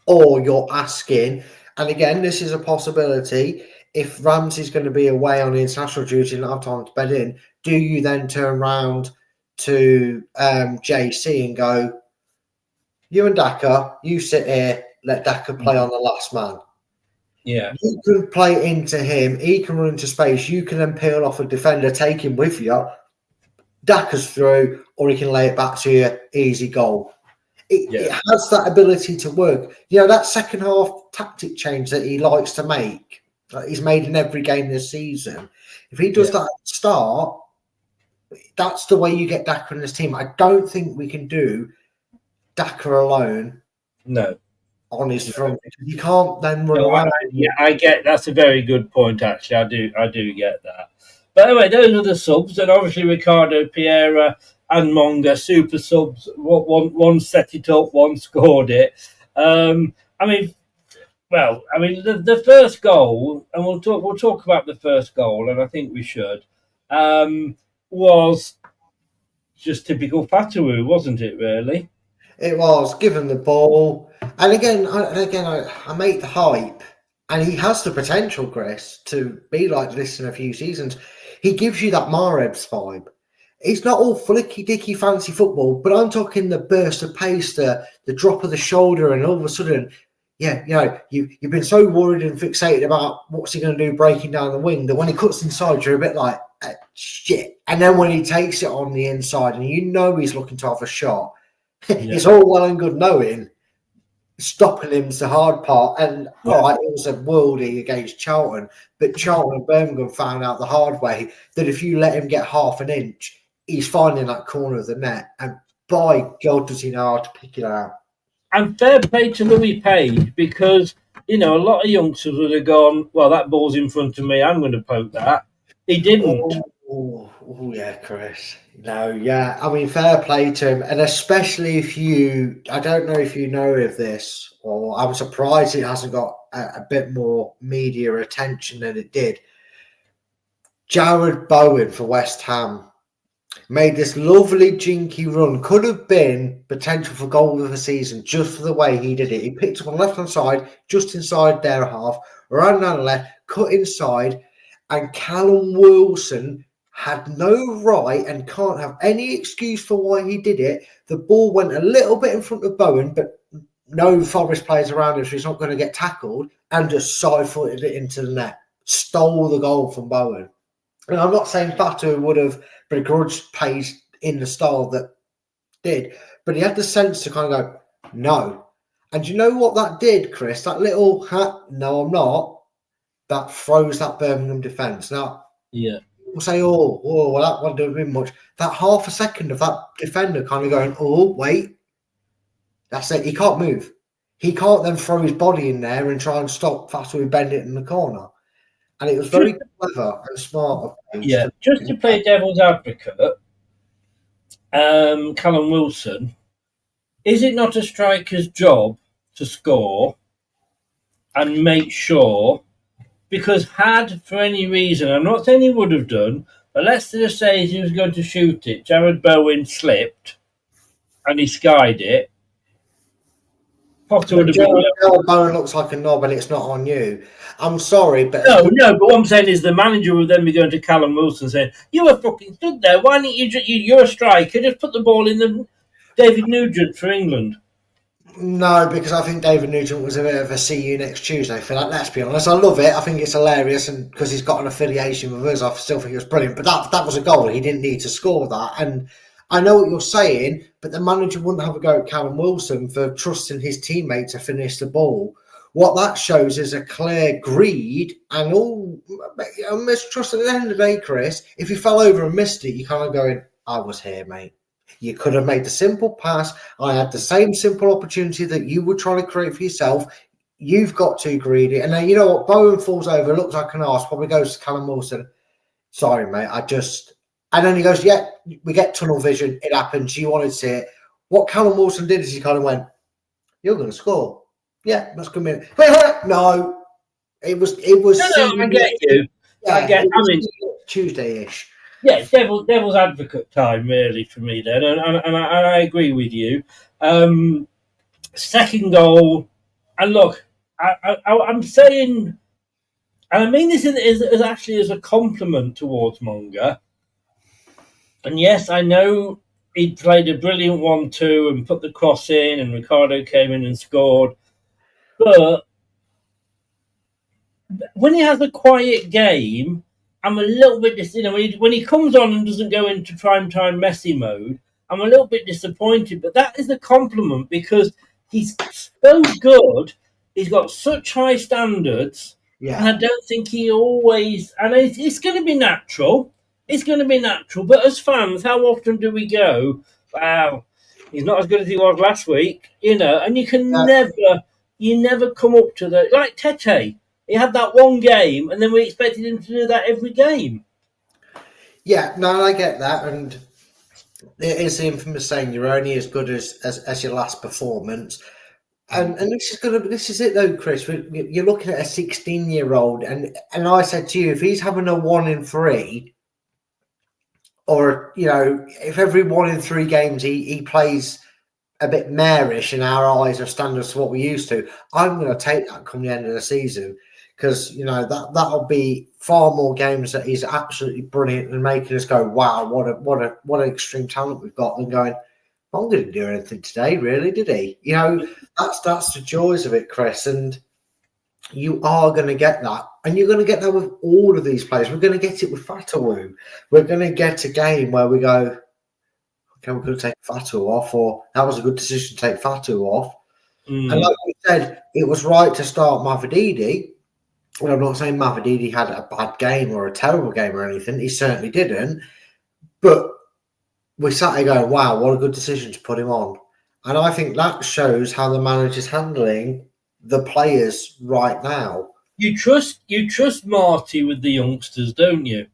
or you're asking. And again, this is a possibility. If Ramsey's going to be away on international duty and not have time to bed in, do you then turn around to JC and go, you and Daka, you sit here, let Daka play on the last man. Yeah. You can play into him. He can run into space. You can then peel off a defender, take him with you. Daka's through, or he can lay it back to you. Easy goal. It has that ability to work. That second half tactic change that he likes to make, that he's made in every game this season. If he does that at the start, that's the way you get Daka in this team. I don't think we can do Daka alone. No. On his front, you can't then run around. I get that's a very good point. Actually, I do get that. But anyway, those are the subs, and obviously Ricardo, Piera, and Monga, super subs. One set it up, one scored it. The first goal, and we'll talk about the first goal, and I think we should. Was just typical Fatawu, wasn't it? Really. It was, given the ball. And again, I make the hype. And he has the potential, Chris, to be like this in a few seasons. He gives you that Mahrez vibe. It's not all flicky-dicky fancy football, but I'm talking the burst of pace, the drop of the shoulder, and all of a sudden, you've been so worried and fixated about what's he going to do breaking down the wing that when he cuts inside, you're a bit like, shit. And then when he takes it on the inside and he's looking to have a shot, it's all well and good knowing stopping him's the hard part. And all right, it was a worldie against Charlton, but Charlton and Birmingham found out the hard way that if you let him get half an inch, he's finding that corner of the net, and by God does he know how to pick it out. And fair play to Louis Page, because a lot of youngsters would have gone, well, that ball's in front of me, I'm going to poke that. He didn't. Oh, yeah, Chris. No, yeah. I mean, fair play to him. And especially I don't know if you know of this, or I'm surprised it hasn't got a bit more media attention than it did. Jared Bowen for West Ham made this lovely jinky run. Could have been potential for goal of the season just for the way he did it. He picked up on the left-hand side, just inside their half, ran down the left, cut inside, and Callum Wilson had no right and can't have any excuse for why he did it. The ball went a little bit in front of Bowen, but no Forest players around him, so he's not going to get tackled, and just side-footed it into the net. Stole the goal from Bowen. And I'm not saying Fatu would have begrudged Page in the style that did, but he had the sense to kind of go, no. And you know what that did, Chris? That little, no, I'm not. That froze that Birmingham defence. Now, we'll say, well, that wouldn't have been much. That half a second of that defender kind of going, wait. That's it. He can't move. He can't then throw his body in there and try and stop Fatu Bennett in the corner. And it was very clever and smart of Page. Yeah, just to play devil's advocate, Callum Wilson, is it not a striker's job to score and make sure? Because had, for any reason, I'm not saying he would have done, but let's just say he was going to shoot it, Jared Bowen slipped and he skied it, Potter would have been... Bowen looks like a knob and it's not on you. I'm sorry, but... No, but what I'm saying is the manager would then be going to Callum Wilson saying, you were fucking stood there, why didn't you're a striker, just put the ball in the David Nugent for England. No, because I think David Nugent was a bit of a see you next Tuesday for that, let's be honest. I love it. I think it's hilarious, and because he's got an affiliation with us, I still think it was brilliant. But that was a goal. He didn't need to score that. And I know what you're saying, but the manager wouldn't have a go at Callum Wilson for trusting his teammate to finish the ball. What that shows is a clear greed and all mistrust. At the end of the day, Chris, if you fell over and missed it, you're kind of going, I was here, mate. You could have made the simple pass. I had the same simple opportunity that you were trying to create for yourself. You've got too greedy. And then, you know what? Bowen falls over, looks like an arse, probably goes to Callum Wilson. Sorry, mate, And then he goes, yeah, we get tunnel vision. It happens. You wanted to see it. What Callum Wilson did is he kind of went, you're going to score. Yeah, that's good. No, it was. No, I get you. Yeah, I mean, Tuesday-ish. Yeah, devil's advocate time, really, for me then, and I agree with you. Second goal, and look, I'm saying, and I mean this is actually as a compliment towards Monga. And yes, I know he played a brilliant 1-2 and put the cross in, and Ricardo came in and scored. But when he has a quiet game, I'm a little bit, when he comes on and doesn't go into primetime Messi mode, I'm a little bit disappointed. But that is a compliment because he's so good. He's got such high standards. Yeah. And I don't think he always, and it's going to be natural. It's going to be natural. But as fans, how often do we go, wow, he's not as good as he was last week, and you can never come up to the, like Tete. He had that one game, and then we expected him to do that every game. Yeah, no, I get that, and it is the infamous saying: "You're only as good as your last performance." And this is it though, Chris. You're looking at a 16-year-old, and I said to you, if he's having a 1 in 3, or if every 1 in 3 games he plays a bit marish in our eyes of standards to what we used to, I'm going to take that come the end of the season. Because that'll be far more games that he's absolutely brilliant and making us go, wow, what an extreme talent we've got, and going, Long didn't do anything today, really, did he? That's the joys of it, Chris. And you are going to get that, and you're going to get that with all of these players. We're going to get it with Fatawu. We're going to get a game where we go, okay, we're going to take Fatawu off, or that was a good decision to take Fatawu off. And like we said, it was right to start Mavididi. Well, I'm not saying Mavididi had a bad game or a terrible game or anything. He certainly didn't. But we sat there going, wow, what a good decision to put him on. And I think that shows how the manager's handling the players right now. You trust Marty with the youngsters, don't you?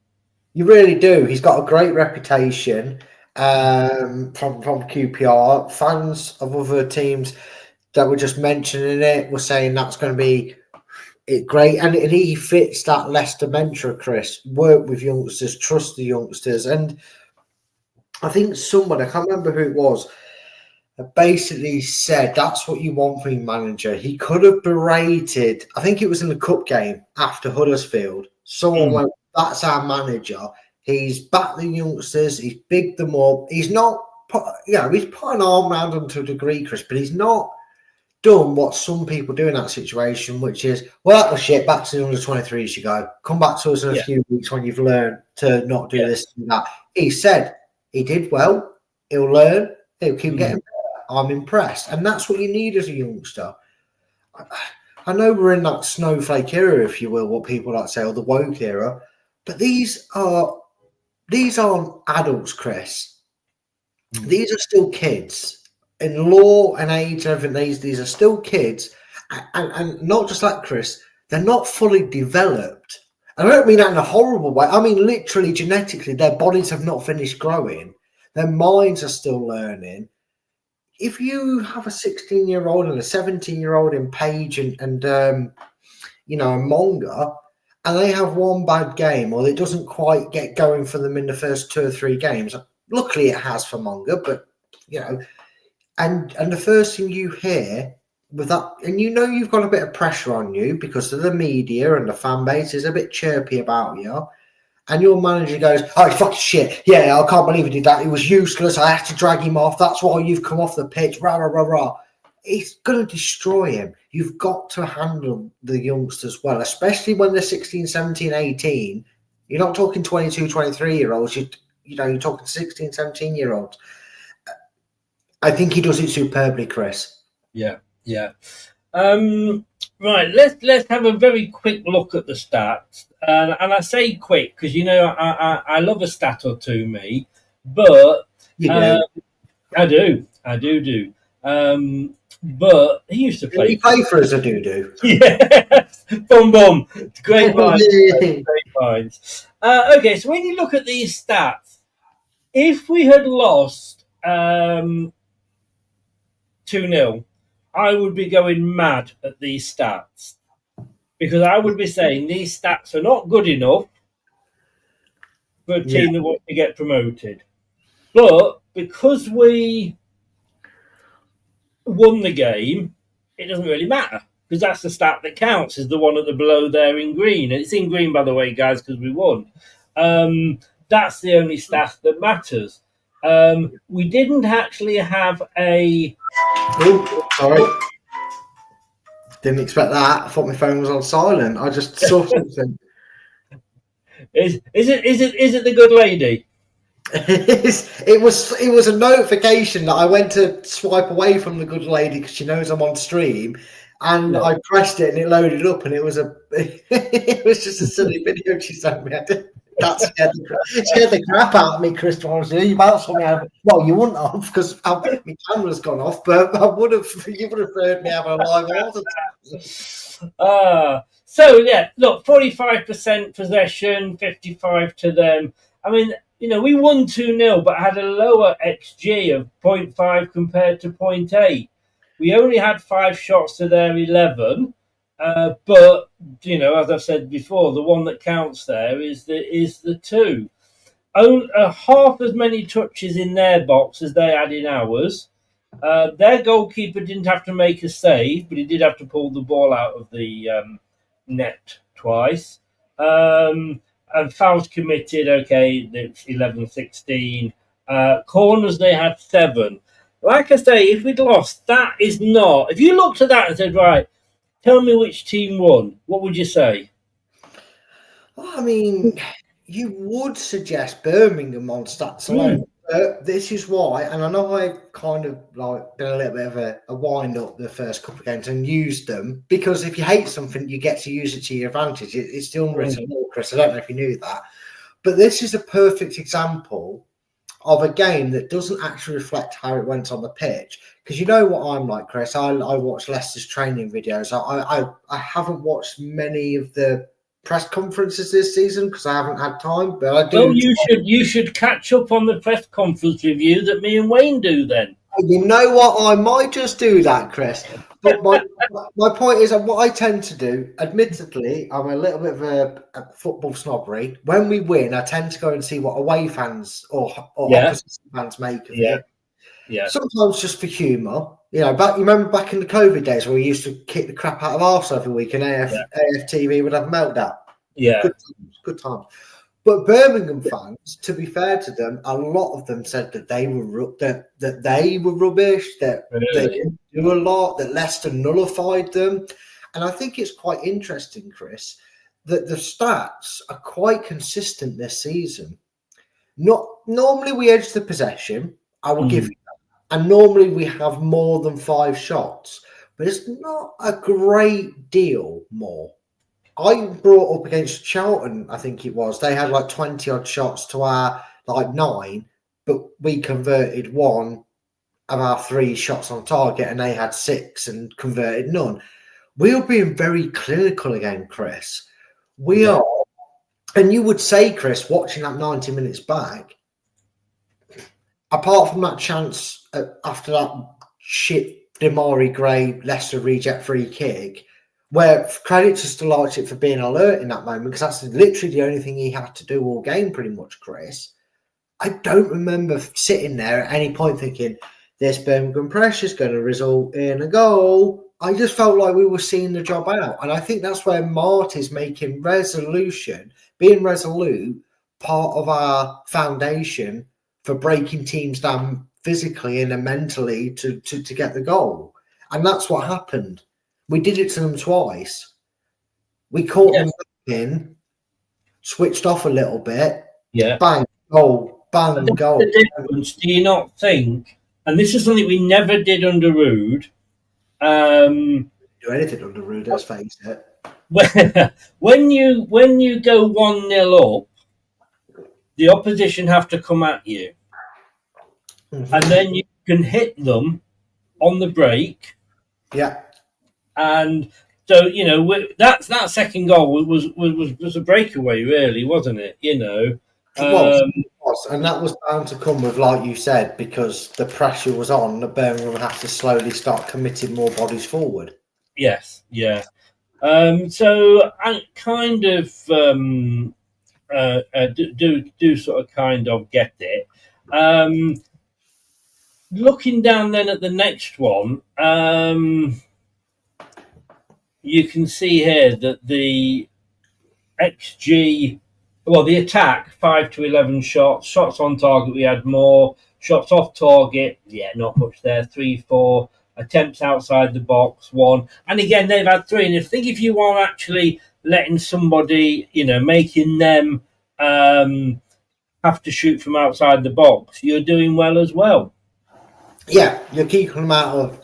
You really do. He's got a great reputation from QPR. Fans of other teams that were just mentioning it were saying that's going to be great, and he fits that Leicester mantra, Chris. Work with youngsters, trust the youngsters. And I think somebody, I can't remember who it was, basically said that's what you want from your manager. He could have berated, I think it was in the cup game after Huddersfield. Someone went, that's our manager. He's backed the youngsters, he's bigged them up. He's not, he's put an arm around them to a degree, Chris, but he's not done what some people do in that situation, which is, well, that was shit, back to the under-23s you go. Come back to us in a few weeks when you've learned to not do this and that. He said he did well, he'll learn, he'll keep getting better. I'm impressed. And that's what you need as a youngster. I know we're in that snowflake era, if you will, what people like to say, or the woke era, but these aren't adults, Chris. These are still kids. In law and age and everything, these are still kids. And not just that, Chris, they're not fully developed. I don't mean that in a horrible way. I mean, literally, genetically, their bodies have not finished growing. Their minds are still learning. If you have a 16-year-old and a 17-year-old in Page and Monga, and they have one bad game or it doesn't quite get going for them in the first 2 or 3 games, luckily it has for Monga, but, and the first thing you hear with that, and you've got a bit of pressure on you because of the media and the fan base is a bit chirpy about you. And your manager goes, "Oh, fucking shit. Yeah, I can't believe he did that. He was useless. I had to drag him off. That's why you've come off the pitch. Rah, rah, rah, rah." It's going to destroy him. You've got to handle the youngsters well, especially when they're 16, 17, 18. You're not talking 22, 23-year-olds. You're talking 16, 17-year-olds. I think he does it superbly, Chris. Yeah. Right, let's have a very quick look at the stats, and I say quick because I love a stat or two, me, but I do. But he used to play. He play for us, I do. Yes, bum. Great minds. Okay, so when you look at these stats, if we had lost 2-0. I would be going mad at these stats because I would be saying these stats are not good enough for a team that wants to get promoted. But because we won the game, it doesn't really matter because that's the stat that counts, is the one at the below there in green. And it's in green, by the way, guys, because we won. That's the only stat that matters. We didn't actually have a... Oh, sorry. Didn't expect that. I thought my phone was on silent. I just saw something. Is it the good lady? It was a notification that I went to swipe away from the good lady because she knows I'm on stream, and I pressed it and it loaded up, and it was just a silly video she sent me. That scared the crap out of me, Chris. You bounced me out. Well, you wouldn't have because my camera's gone off, but you would have heard me have a live audience. So yeah, look, 45% possession, 55 to them. I mean, we won 2-0, but had a lower XG of 0.5 compared to 0.8. We only had 5 shots to their 11. But as I've said before, the one that counts there is the 2. Half as many touches in their box as they had in ours. Their goalkeeper didn't have to make a save, but he did have to pull the ball out of the net twice. And fouls committed, okay, it's 11-16. Corners, they had 7. Like I say, if we'd lost, that is not... If you looked at that and said, right, tell me which team won, what would you say? Well, I mean, you would suggest Birmingham on stats alone. This is why, and I know I've kind of been a little bit of a wind up the first couple of games and used them, because if you hate something, you get to use it to your advantage. It's the unwritten law, Chris. I don't know if you knew that. But this is a perfect example of a game that doesn't actually reflect how it went on the pitch. Because you know what I'm like, Chris. I watch Leicester's training videos. I haven't watched many of the press conferences this season because I haven't had time. But I do. Well, you should catch up on the press conference review that me and Wayne do then. You know what? I might just do that, Chris. But my point is, what I tend to do, admittedly, I'm a little bit of a football snobbery. When we win, I tend to go and see what away fans or opposition fans make of it. Yeah. Sometimes just for humour. You remember back in the COVID days where we used to kick the crap out of Arsenal every week and AFTV would have a meltdown. Yeah. Good times. But Birmingham fans, to be fair to them, a lot of them said that they were rubbish, that they didn't do a lot, that Leicester nullified them. And I think it's quite interesting, Chris, that the stats are quite consistent this season. Normally we edge the possession, I will give you that. And normally we have more than 5 shots, but it's not a great deal more. I brought up against Charlton, I think it was. They had 20-odd shots to our 9, but we converted 1 of our 3 shots on target, and they had 6 and converted none. We are being very clinical again, Chris. We are And you would say, Chris, watching that 90 minutes back, apart from that chance after that shit Damari Gray Leicester reject free kick, where credit to Stolarczyk for being alert in that moment, because that's literally the only thing he had to do all game pretty much, Chris. I don't remember sitting there at any point thinking, this Birmingham pressure is going to result in a goal. I just felt like we were seeing the job out. And I think that's where Marty's making being resolute, part of our foundation for breaking teams down physically and mentally to get the goal. And that's what happened. We did it to them twice. We caught them in, switched off a little bit. Yeah. Bang, goal, bang, goal. The difference, do you not think? And this is something we never did under Rude. Do anything under Rude, let's face it. When you go 1-0 up, the opposition have to come at you, and then you can hit them on the break. Yeah. And so that second goal was a breakaway, really, wasn't it? It was, and that was bound to come with, like you said, because the pressure was on. The Birmingham would have to slowly start committing more bodies forward. Yes, yeah. So I kind of do sort of kind of get it. Looking down then at the next one, you can see here that the XG, well, the attack 5 to 11 shots on target. We had more shots off target. Yeah, not much there. 3-4 attempts outside the box, 1. And again, they've had 3. And I think if you are actually letting somebody, making them have to shoot from outside the box, you're doing well as well. Yeah, you're keeping them out of,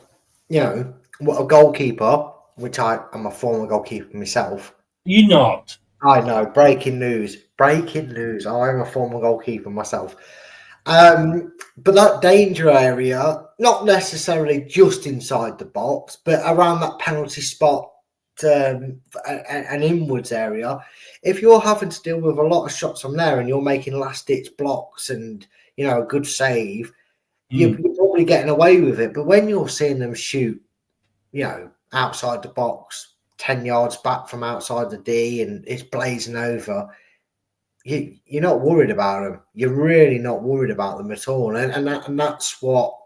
a goalkeeper, which I am a former goalkeeper myself. You're not. I know. Breaking news. I am a former goalkeeper myself. But that danger area, not necessarily just inside the box, but around that penalty spot, an inwards area, if you're having to deal with a lot of shots from there and you're making last-ditch blocks and, a good save, you're probably getting away with it. But when you're seeing them shoot, outside the box, 10 yards back from outside the D, and it's blazing over, you're not worried about them. You're really not worried about them at all. And that's what,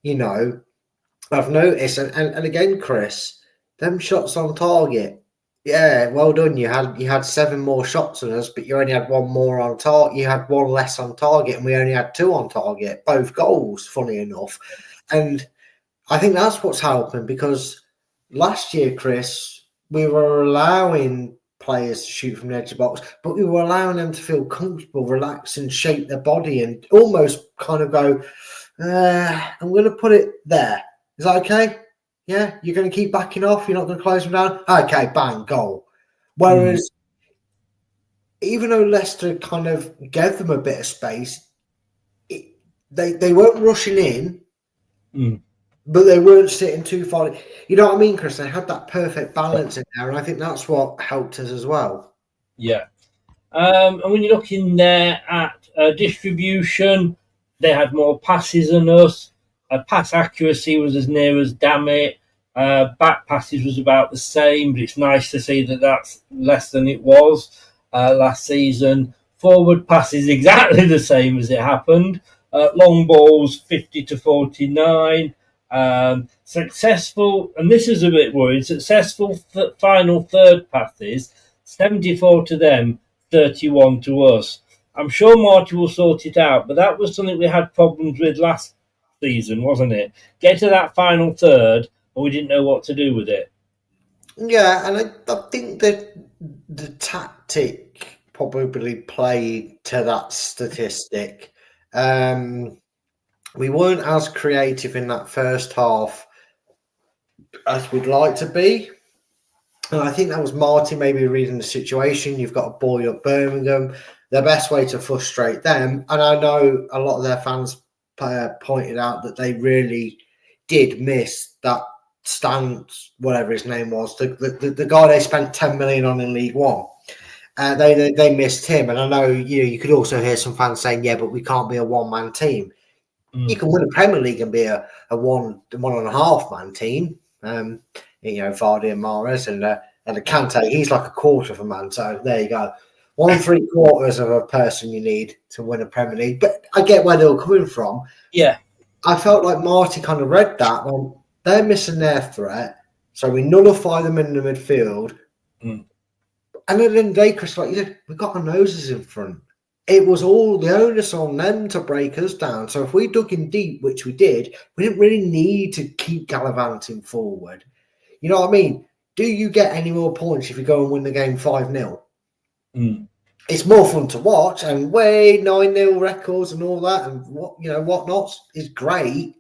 I've noticed. And again, Chris, them shots on target, yeah, well done. You had 7 more shots on us, but you only had 1 more on target. You had 1 less on target, and we only had 2 on target, both goals, funny enough. And I think that's what's helping, because last year, Chris, we were allowing players to shoot from the edge of the box, but we were allowing them to feel comfortable, relax, and shape their body and almost kind of go, I'm going to put it there. Is that okay? Yeah, you're going to keep backing off. You're not going to close them down. Okay, bang, goal. Whereas, even though Leicester kind of gave them a bit of space, they weren't rushing in, but they weren't sitting too far. You know what I mean, Chris? They had that perfect balance in there, and I think that's what helped us as well. Yeah. And when you're looking there at distribution, they had more passes than us. Pass accuracy was as near as damn it. Back passes was about the same, but it's nice to see that that's less than it was last season. Forward passes exactly the same as it happened. Long balls 50 to 49. Successful, and this is a bit worried, successful final third passes, 74 to them, 31 to us. I'm sure Marty will sort it out, but that was something we had problems with last season, wasn't it? Get to that final third, and we didn't know what to do with it. Yeah, and I think that the tactic probably played to that statistic. We weren't as creative in that first half as we'd like to be. And I think that was Marty maybe reading the situation. You've got a boy at Birmingham. The best way to frustrate them, and I know a lot of their fans pointed out that they really did miss that Stans, whatever his name was, the guy they spent 10 million on in League One. They missed him, and I know you could also hear some fans saying, "Yeah, but we can't be a one-man team." You can win a Premier League and be a one and a half man team. Vardy and Mahrez and a Kante, he's like a quarter of a man. So there you go, 1 3/4 of a person you need to win a Premier League. But I get where they were coming from. Yeah, I felt like Marty kind of read that. Well, they're missing their threat, so we nullify them in the midfield. And at the end of the day, Chris, like you said, we got our noses in front. It was all the onus on them to break us down. So if we dug in deep, which we did, we didn't really need to keep gallivanting forward. You know what I mean? Do you get any more points if you go and win the game 5-0? It's more fun to watch, and 9-0 records and all that, and whatnot is great.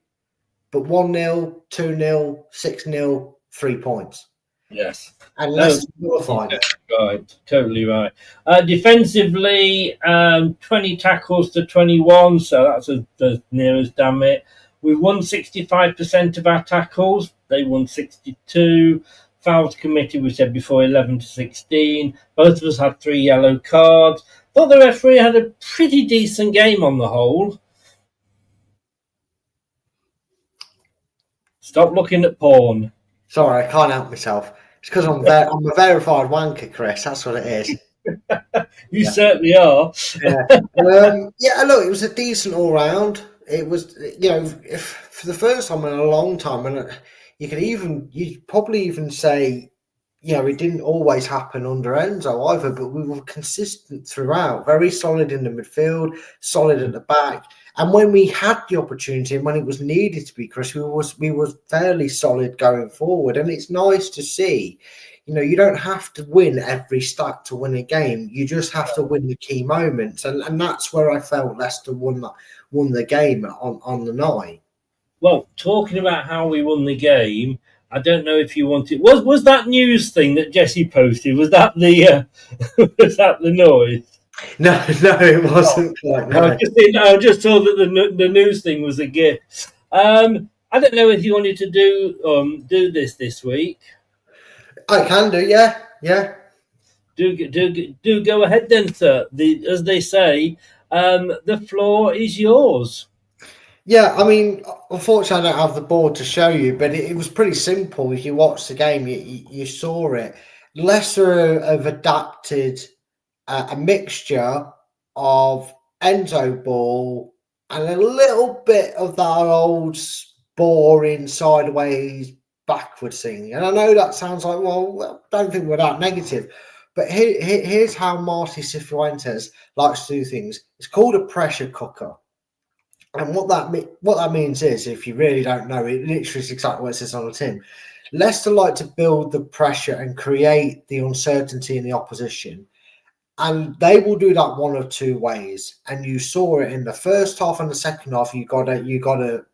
But 1-0, 2-0, 6-0, 3 points. Yes. And let's nullify it. Right, totally right. Defensively, 20 tackles to 21, so that's as near as damn it. We won 65% of our tackles. They won 62. Fouls committed, we said before, 11 to 16. Both of us had 3 yellow cards. Thought the referee had a pretty decent game on the whole. Stop looking at porn. Sorry, I can't help myself. It's because I'm a verified wanker, Chris. That's what it is. You certainly are. Look, it was a decent all-round. It was, for the first time in a long time, and you'd probably even say, it didn't always happen under Enzo either, but we were consistent throughout, very solid in the midfield, solid at the back. And when we had the opportunity and when it was needed to be, Chris, we were fairly solid going forward. And it's nice to see, you don't have to win every stat to win a game. You just have to win the key moments. And that's where I felt Leicester won the game on the night. Well, talking about how we won the game, I don't know if you wanted. Was that news thing that Jesse posted? Was that the noise? No, it wasn't quite. No. I just saw that the news thing was a gift. I don't know if you wanted to do this week. I can do, yeah. Do go ahead then, sir. As they say, the floor is yours. Yeah, I mean, unfortunately, I don't have the board to show you, but it was pretty simple. If you watched the game, you saw it. Leicester have adapted a mixture of Enzo ball and a little bit of that old boring sideways backwards thing. And I know that sounds like, well, I don't think we're that negative. But here's how Marty Cifuentes likes to do things. It's called a pressure cooker. And what that means is, if you really don't know, it literally is exactly what it says on the tin. Leicester like to build the pressure and create the uncertainty in the opposition. And they will do that one of two ways. And you saw it in the first half and the second half. You got a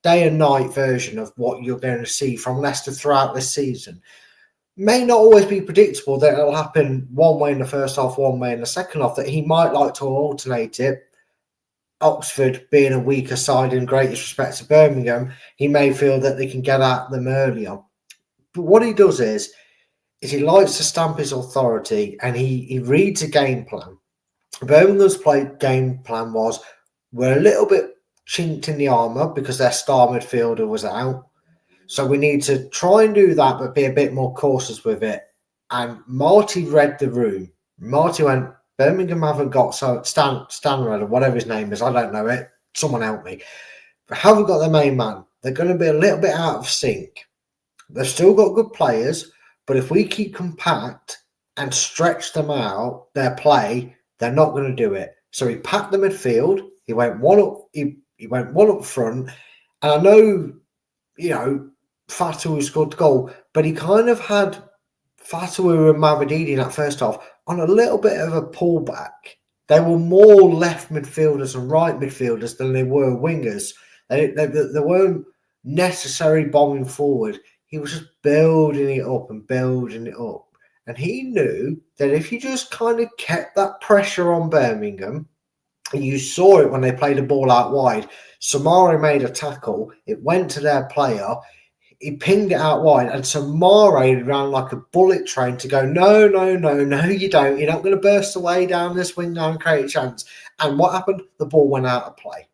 day and night version of what you're going to see from Leicester throughout this season. May not always be predictable that it'll happen one way in the first half, one way in the second half, that he might like to alternate it. Oxford being a weaker side in greatest respect to Birmingham, he may feel that they can get at them earlier. But what he does is he likes to stamp his authority, and he reads a game plan. Birmingham's game plan was, we're a little bit chinked in the armour because their star midfielder was out. So we need to try and do that, but be a bit more cautious with it. And Marty read the room. Marty went, Birmingham haven't got Stanrod or whatever his name is. I don't know it. Someone help me. But haven't got their main man. They're going to be a little bit out of sync. They've still got good players, but if we keep compact and stretch them out, their play, they're not going to do it. So he packed the midfield. He went one up. He went one up front. And I know, Fatou scored the goal, but he kind of had Fatou and Mavididi in that first half on a little bit of a pullback. They were more left midfielders and right midfielders than they were wingers. They weren't necessarily bombing forward. He was just building it up and building it up. And he knew that if you just kind of kept that pressure on Birmingham, and you saw it when they played the ball out wide, Samari made a tackle, it went to their player, He pinged it out wide, and Samare ran like a bullet train to go, no, you don't. You're not going to burst away down this wing now and create a chance. And what happened? The ball went out of play.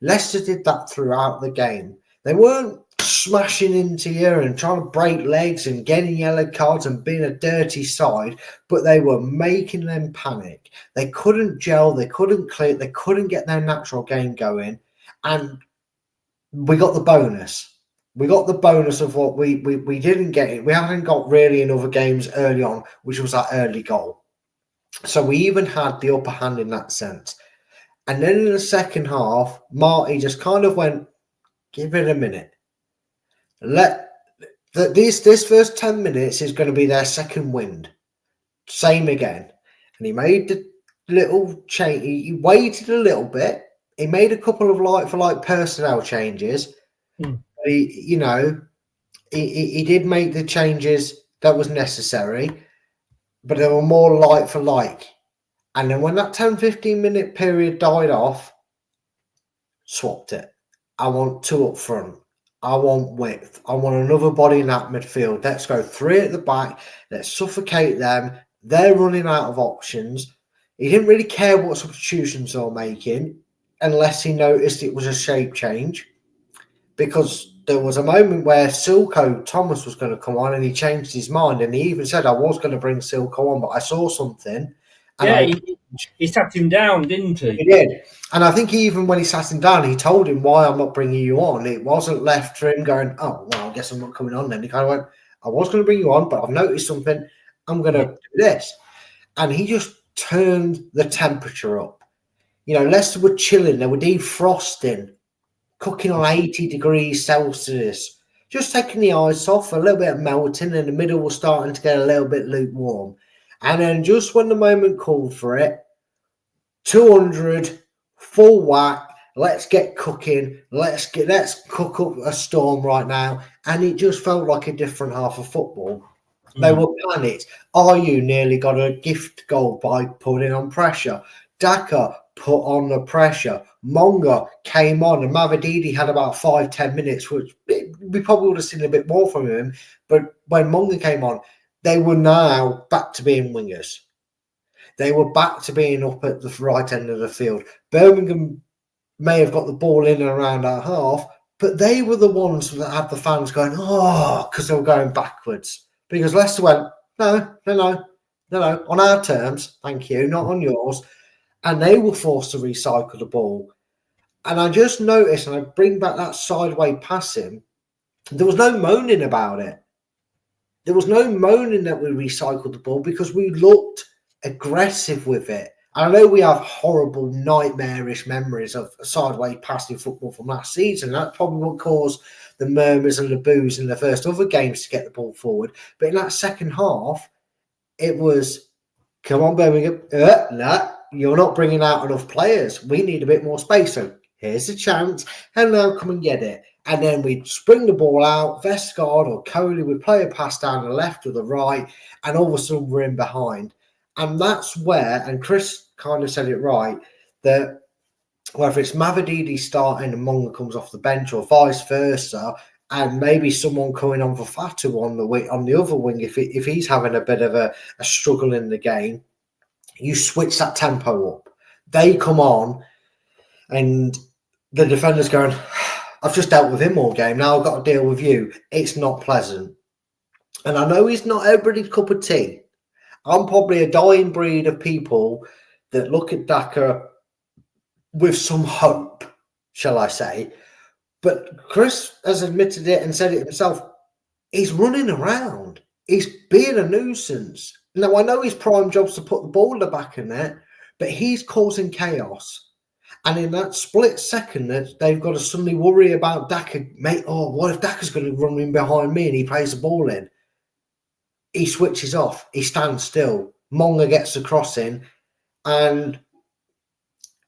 Leicester did that throughout the game. They weren't smashing into you and trying to break legs and getting yellow cards and being a dirty side, but they were making them panic. They couldn't gel, they couldn't clear, they couldn't get their natural game going, and we got the bonus. We got the bonus of what we didn't get it. We haven't got really in other games early on, which was that early goal. So we even had the upper hand in that sense. And then in the second half, Marty just kind of went, give it a minute. This first 10 minutes is going to be their second wind. Same again. And he made the little change. He waited a little bit. He made a couple of like personnel changes. He did make the changes that was necessary, but they were more like for like. And then when that 10-15 minute period died off, swapped it. I want two up front. I want width. I want another body in that midfield. Let's go three at the back. Let's suffocate them. They're running out of options. He didn't really care what substitutions they were making unless he noticed it was a shape change, because there was a moment where Silko Thomas was going to come on and he changed his mind, and he even said, I was going to bring Silko on, but I saw something. And he sat him down, didn't he? He did. And I think even when he sat him down, he told him why I'm not bringing you on. It wasn't left for him going, oh, well, I guess I'm not coming on then. He kind of went, I was going to bring you on, but I've noticed something. I'm going to do this. And he just turned the temperature up. Leicester were chilling. They were defrosting, cooking on 80 degrees Celsius, just taking the ice off, a little bit of melting, and the middle was starting to get a little bit lukewarm. And then just when the moment called for it, 200, full whack, let's get cooking, let's cook up a storm right now. And it just felt like a different half of football. They were panicked. Ayew nearly got a gift goal by putting on pressure. Daka put on the pressure. Monga came on, and Mavididi had about 5-10 minutes, which we probably would have seen a bit more from him. But when Monga came on, they were now back to being wingers. They were back to being up at the right end of the field. Birmingham may have got the ball in and around our half, but they were the ones that had the fans going, oh, because they were going backwards. Because Leicester went, no, on our terms, thank you, not on yours. And they were forced to recycle the ball. And I just noticed, and I bring back that sideways passing, there was no moaning about it. There was no moaning that we recycled the ball because we looked aggressive with it. And I know we have horrible, nightmarish memories of sideways passing football from last season. That's probably what caused the murmurs and the boos in the first other games to get the ball forward. But in that second half, it was, come on, Birmingham, no, you're not bringing out enough players. We need a bit more space. So here's a chance, and now come and get it. And then we'd spring the ball out, Vestgaard or Coley would play a pass down the left or the right, and all of a sudden we're in behind. And that's where, and Chris kind of said it right, that whether it's Mavididi starting and Monga comes off the bench or vice versa, and maybe someone coming on for Fatu on the other wing, if he's having a bit of a struggle in the game, you switch that tempo up. They come on, and the defender's going, I've just dealt with him all game. Now I've got to deal with you. It's not pleasant. And I know he's not everybody's cup of tea. I'm probably a dying breed of people that look at Daka with some hope, shall I say. But Chris has admitted it and said it himself. He's running around. He's being a nuisance. Now, I know his prime job's to put the ball in the back of net, but he's causing chaos. And in that split second, that they've got to suddenly worry about Daka. Mate, oh, what if Daka's going to run in behind me and he plays the ball in? He switches off. He stands still. Monga gets the cross in. And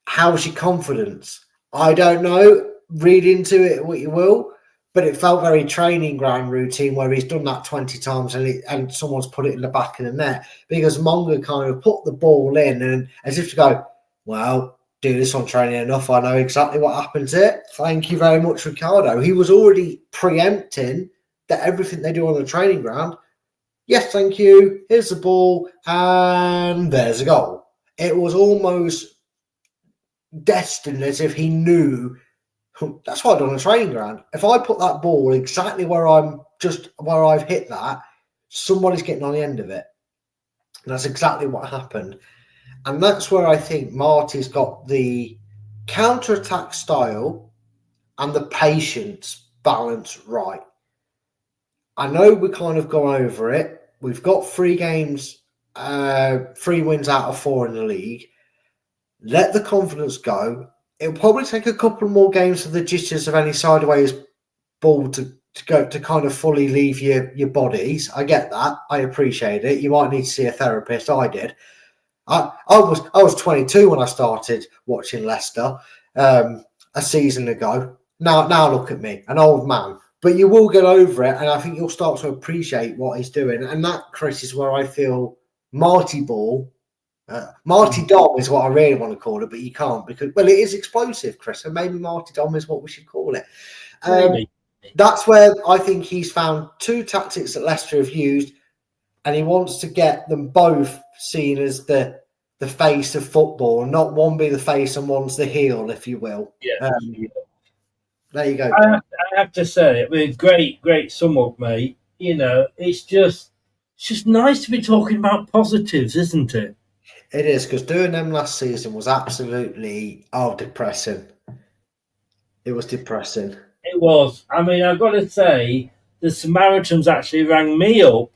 how's your confidence? I don't know. Read into it what you will. But it felt very training ground routine where he's done that 20 times and someone's put it in the back of the net. Because Monga kind of put the ball in and as if to go, well, do this on training enough. I know exactly what happens here. Thank you very much, Ricardo. He was already preempting that everything they do on the training ground. Yes, thank you. Here's the ball, and there's a goal. It was almost destined, as if he knew. That's what I do on the training ground. If I put that ball exactly where I've hit that, somebody's getting on the end of it. And that's exactly what happened. And that's where I think Marty's got the counter-attack style and the patience balance right. I know we kind of gone over it. We've got 3 games, 3 wins out of 4 in the league. Let the confidence go. It'll probably take a couple more games for the jitters of any sideways ball to go to kind of fully leave your bodies. I get that. I appreciate it. You might need to see a therapist. I did. I was 22 when I started watching Leicester a season ago. Now look at me, an old man. But you will get over it, and I think you'll start to appreciate what he's doing. And that, Chris, is where I feel Marty Ball, Marty Dom is what I really want to call it, but you can't because, well, it is explosive, Chris, and maybe Marty Dom is what we should call it. That's where I think he's found 2 tactics that Leicester have used, and he wants to get them both seen as the face of football, and not one be the face and one's the heel, if you will. Yeah. There you go. I have to say, I mean, great sum up, mate. You know, it's just nice to be talking about positives, isn't it? It is, because doing them last season was absolutely depressing. It was depressing. It was. I mean, I've got to say, the Samaritans actually rang me up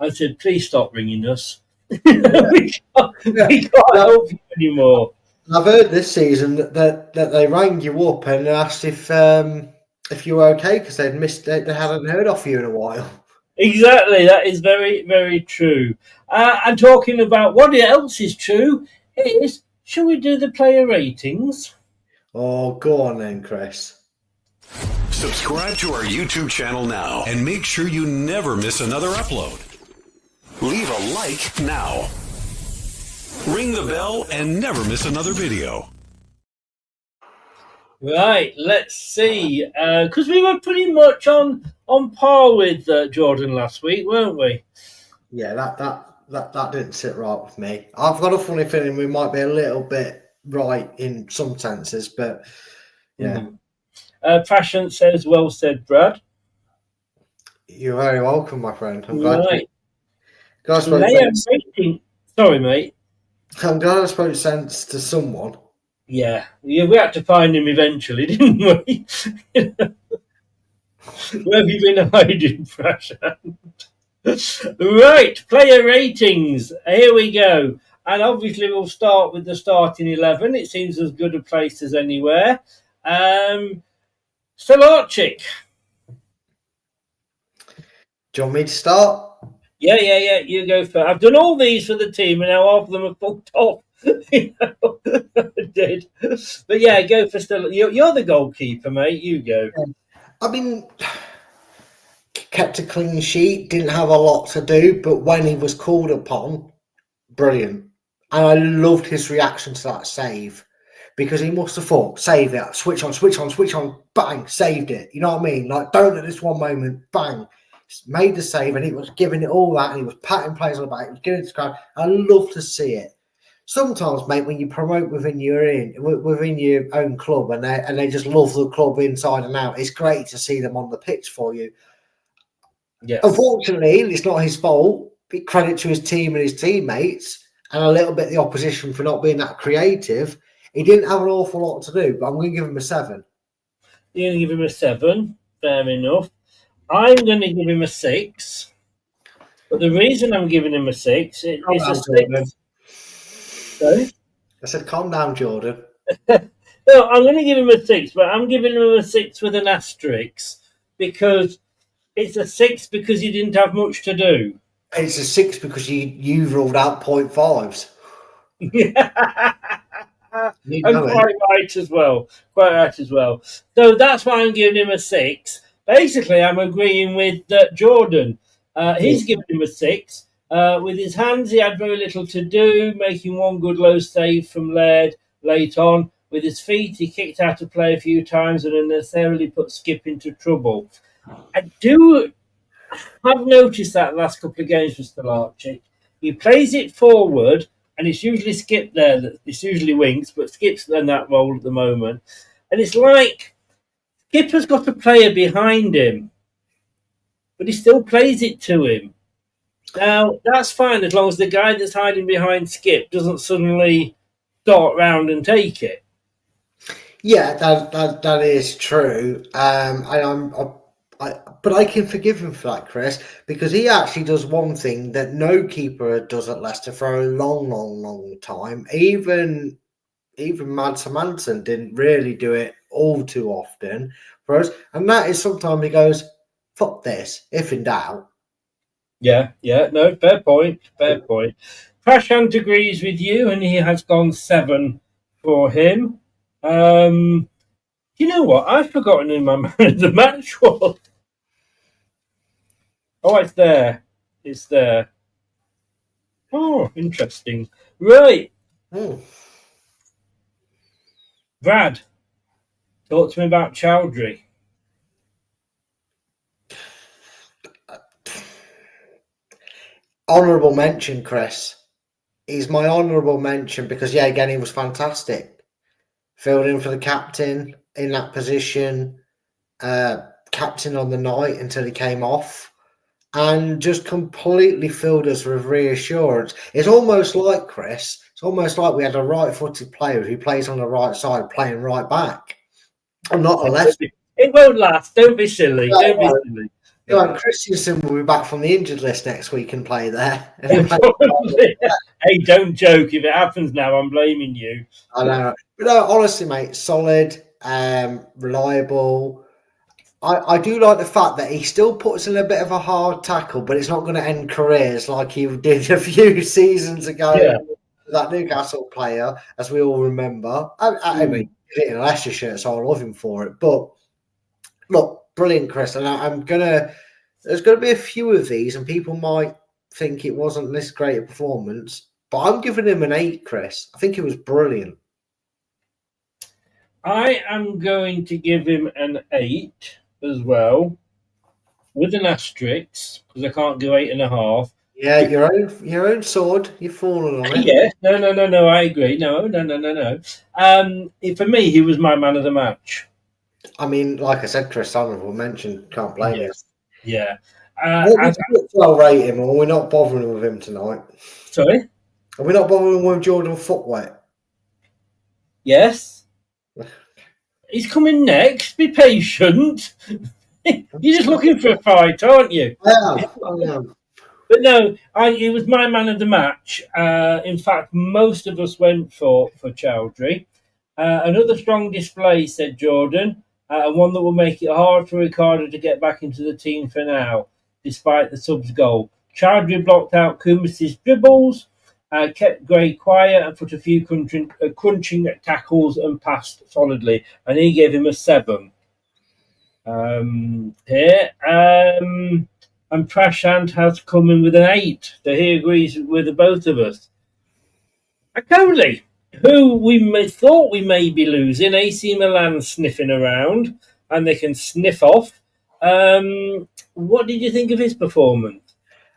and said, "Please stop ringing us. we can't help you anymore." I've heard this season that they rang you up and asked if you were okay because they hadn't heard of you in a while. Exactly, that is very, very true. And talking about what else is true is, shall we do the player ratings? Oh, go on then, Chris. Subscribe to our YouTube channel now and make sure you never miss another upload. Leave a like now. Ring the bell and never miss another video. Right, let's see. Because we were pretty much on par with Jordan last week, weren't we? Yeah, that didn't sit right with me. I've got a funny feeling we might be a little bit right in some senses, but yeah. Passion says, "Well said, Brad." You're very welcome, my friend. I'm glad. Right. Sorry, mate. I'm glad I spoke sense to someone. Yeah, we had to find him eventually, didn't we? Where have you been hiding, Prashant? Right, player ratings. Here we go. And obviously we'll start with the starting 11. It seems as good a place as anywhere. Stolarczyk. Do you want me to start? Yeah. You go first. I've done all these for the team, and now half of them are fucked off. I did. But yeah, go for Stolarczyk. You're the goalkeeper, mate. You go. I mean, kept a clean sheet. Didn't have a lot to do, but when he was called upon, brilliant. And I loved his reaction to that save because he must have thought, save it, switch on, bang, saved it. You know what I mean? Like, don't at this one moment, bang. Made the save, and he was giving it all that, and he was patting players on the back, he was giving it to the crowd. I love to see it. Sometimes, mate, when you promote within your own club, and they just love the club inside and out, it's great to see them on the pitch for you. Yes. Unfortunately, it's not his fault. Big credit to his team and his teammates, and a little bit the opposition for not being that creative. He didn't have an awful lot to do, but I'm going to give him a 7. You're going to give him a 7. Fair enough. I'm going to give him a 6. But the reason I'm giving him a 6 is a 6. Sorry? I said, calm down, Jordan. No, I'm going to give him a 6, but I'm giving him a 6 with an asterisk because it's a 6 because he didn't have much to do. It's a 6 because you ruled out 0.5s. I'm quite right as well. So that's why I'm giving him a 6. Basically, I'm agreeing with Jordan. He's given him a 6. With his hands, he had very little to do, making one good low save from Laird, late on. With his feet, he kicked out of play a few times and unnecessarily put Skip into trouble. I do have noticed that the last couple of games with Stelarczyk. He plays it forward, and it's usually Skip there. It's usually Winks, but Skip's in that role at the moment. And it's like Skip has got a player behind him, but he still plays it to him. Now, that's fine as long as the guy that's hiding behind Skip doesn't suddenly dart round and take it. Yeah, that is true. But I can forgive him for that, Chris, because he actually does one thing that no keeper does at Leicester for a long time. Even Mads Hermansen didn't really do it all too often for us, and that is sometimes he goes, "Fuck this," if in doubt. Yeah, no, fair point. Prashant agrees with you, and he has gone 7 for him. You know what? I've forgotten who my man of the match was. Oh, it's there. Oh, interesting. Right. Brad, talk to me about Chowdhury. Honourable mention, Chris. He's my honourable mention because, yeah, again, he was fantastic. Filled in for the captain in that position, captain on the night until he came off, and just completely filled us with reassurance. It's almost like, Chris, we had a right-footed player who plays on the right side playing right back. I'm not a left. It won't last. Don't be silly. Don't be silly. Christensen will be back from the injured list next week and play there. Hey, don't joke. If it happens now, I'm blaming you. I know. But no, honestly, mate, solid, reliable. I do like the fact that he still puts in a bit of a hard tackle, but it's not going to end careers like he did a few seasons ago. Yeah. That Newcastle player, as we all remember. I mean, he's in a Leicester shirt, so I love him for it. But look, brilliant, Chris. And there's going to be a few of these, and people might think it wasn't this great a performance, but I'm giving him an 8, Chris. I think it was brilliant. I am going to give him an 8 as well, with an asterisk, because I can't go 8.5. Yeah, your own sword. You've fallen on it. Yeah, no. I agree. No. For me, he was my man of the match. I mean, like I said, Chris, honourable mention. Can't blame you. Yeah. I'll rate him, or we're not bothering with him tonight. Sorry? Are we not bothering with Jordan Footway? Yes. He's coming next. Be patient. You're just looking for a fight, aren't you? I am. But no, he was my man of the match. In fact, most of us went for Chowdhury. Another strong display, said Jordan, and one that will make it hard for Ricardo to get back into the team for now, despite the subs goal. Chowdhury blocked out Kumis's dribbles, kept Gray quiet and put a few crunching tackles and passed solidly, and he gave him a 7. And Prashant has come in with an 8, so he agrees with the both of us. Akoli, who we thought we may be losing, AC Milan sniffing around, and they can sniff off. What did you think of his performance?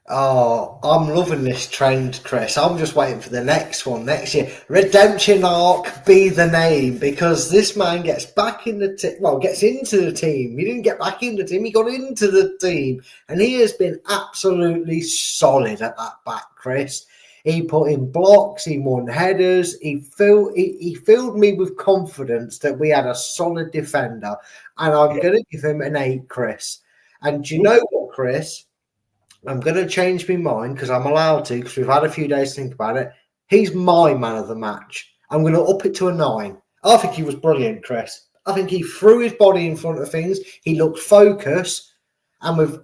Oh, I'm loving this trend, Chris. I'm just waiting for the next one next year. Redemption arc be the name, because this man gets back in the team. Well, gets into the team. He didn't get back in the team. He got into the team, and he has been absolutely solid at that back, Chris. He put in blocks. He won headers. He filled me with confidence that we had a solid defender, and I'm going to give him an 8, Chris. And do you know what, Chris? I'm going to change my mind because I'm allowed to, because we've had a few days to think about it. He's my man of the match. I'm going to up it to a 9. I think he was brilliant, Chris. I think he threw his body in front of things. He looked focused. And with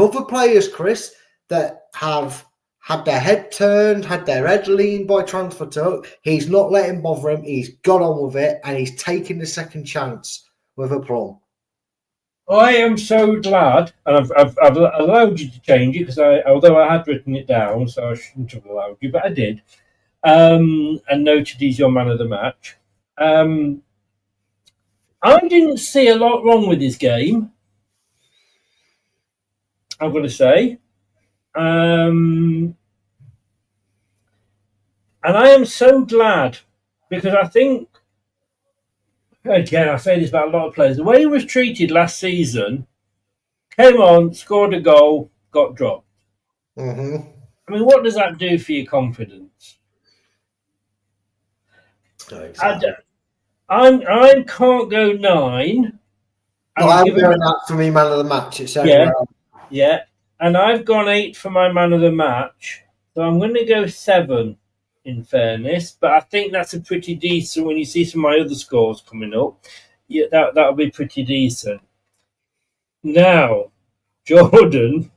other players, Chris, that have had their head turned, had their head leaned by transfer talk, he's not letting bother him. He's got on with it, and he's taking the second chance with a plum. I am so glad, and I've allowed you to change it, because although I had written it down, so I shouldn't have allowed you, but I did. and noted he's your man of the match. I didn't see a lot wrong with his game, I'm going to say. And I am so glad, because I think, again, I say this about a lot of players, the way he was treated last season, came on, scored a goal, got dropped. Mm-hmm. I mean, what does that do for your confidence? Exactly. I can't go 9. No, I'm going out for me man of the match. It's yeah, and I've gone 8 for my man of the match, so I'm going to go 7. In fairness, but I think that's a pretty decent. When you see some of my other scores coming up, yeah, that'll be pretty decent. Now, Jordan,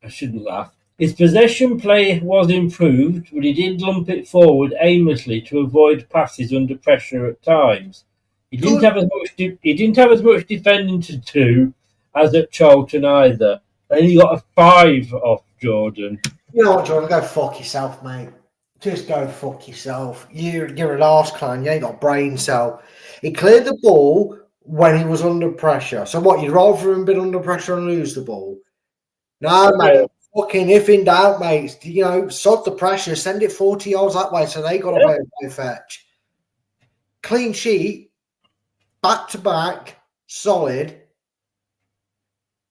I shouldn't laugh. His possession play was improved, but he did lump it forward aimlessly to avoid passes under pressure at times. He didn't have as much defending to do as at Charlton either. And he got a 5 off Jordan. You know what, Jordan? Go fuck yourself, mate. Just go fuck yourself. You're an arse clown. You ain't got a brain cell. He cleared the ball when he was under pressure. So what? You'd rather him been under pressure and lose the ball? No, mate. Fucking if in doubt, mate. You know, sod the pressure. Send it 40 yards that way so they got to play fetch. Clean sheet. Back to back. Solid.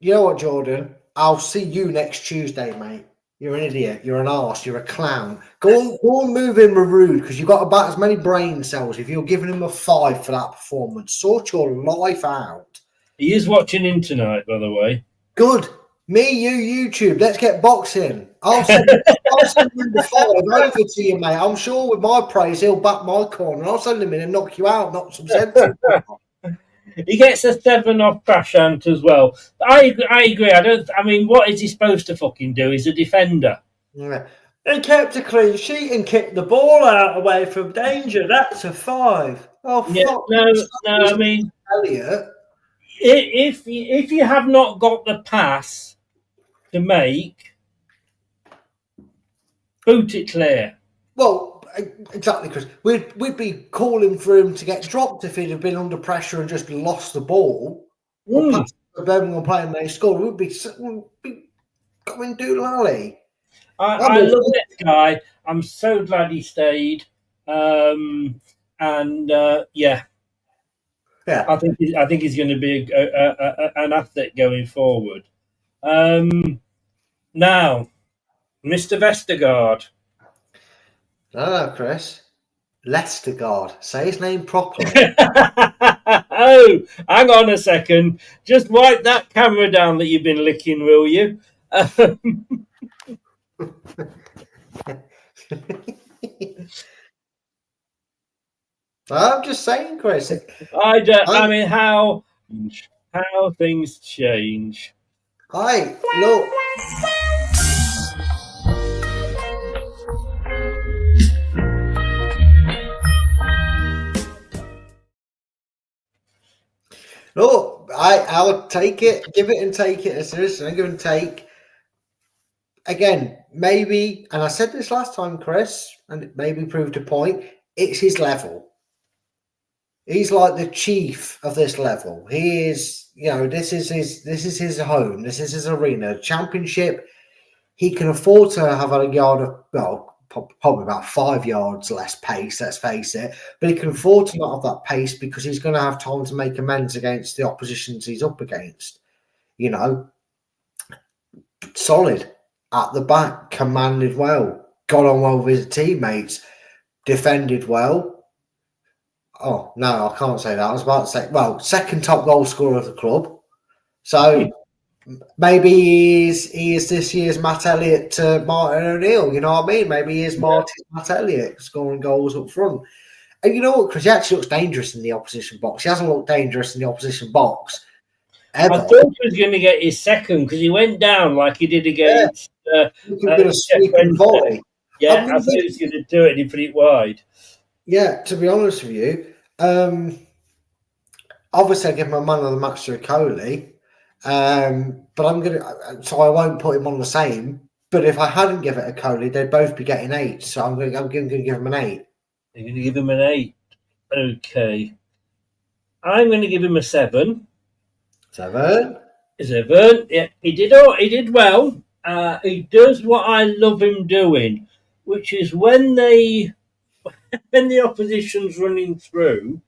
You know what, Jordan? I'll see you next Tuesday, mate. You're an idiot. You're an arse. You're a clown. Go and move in with Rude because you've got about as many brain cells. If you're giving him a 5 for that performance, sort your life out. He is watching in tonight, by the way. Good. Me, you, YouTube. Let's get boxing. I'll send the 5 over to you, mate. I'm sure with my praise, he'll back my corner. I'll send him in and knock you out, knock some sense. He gets a 7 off Prashant as well. I agree. I mean, what is he supposed to fucking do? He's a defender. Yeah. He kept a clean sheet and kicked the ball out away from danger. That's a 5. Oh, Yeah, fuck. no. I mean, Elliott. if you have not got the pass to make, boot it clear. Well, exactly, Chris. We'd be calling for him to get dropped if he'd have been under pressure and just lost the ball. Or passed the Birmingham player and they scored. We'd be going doolally. I love this guy. I'm so glad he stayed. Yeah. I think he's going to be an asset going forward. Now, Mr. Vestergaard. No, Chris. Lestergaard. Say his name properly. Oh, hang on a second. Just wipe that camera down that you've been licking, will you? I'm just saying, Chris. I mean, how things change. Hi, look. Look, I'll take it, give it and take it. As seriously, give and take. Again, maybe, and I said this last time, Chris, and it maybe proved a point. It's his level. He's like the chief of this level. He is, you know, this is his home. This is his arena. Championship. He can afford to have a yard of, well, probably about 5 yards less pace, let's face it. But he can afford to not have that pace because he's going to have time to make amends against the oppositions he's up against. You know, solid at the back, commanded well, got on well with his teammates, defended well. Oh, no, I can't say that. I was about to say, well, second top goal scorer of the club. So maybe he is this year's Matt Elliott to Martin O'Neill. You know what I mean? Maybe he is Martin's Matt Elliott scoring goals up front. And you know what, Chris? He actually looks dangerous in the opposition box. He hasn't looked dangerous in the opposition box ever. I thought he was going to get his second because he went down like he did against. He could have a sweeping volley. Yeah, I thought he was going to do it and he put it wide. Yeah, to be honest with you, obviously I give my man of the match to Coley, but I'm gonna, so I won't put him on the same. But if I hadn't given it a Coley, they'd both be getting 8. So I'm going to give them an 8. You're going to give him an 8. Okay. I'm going to give him a 7. 7. Yeah, he did well. He does what I love him doing, which is when the opposition's running through,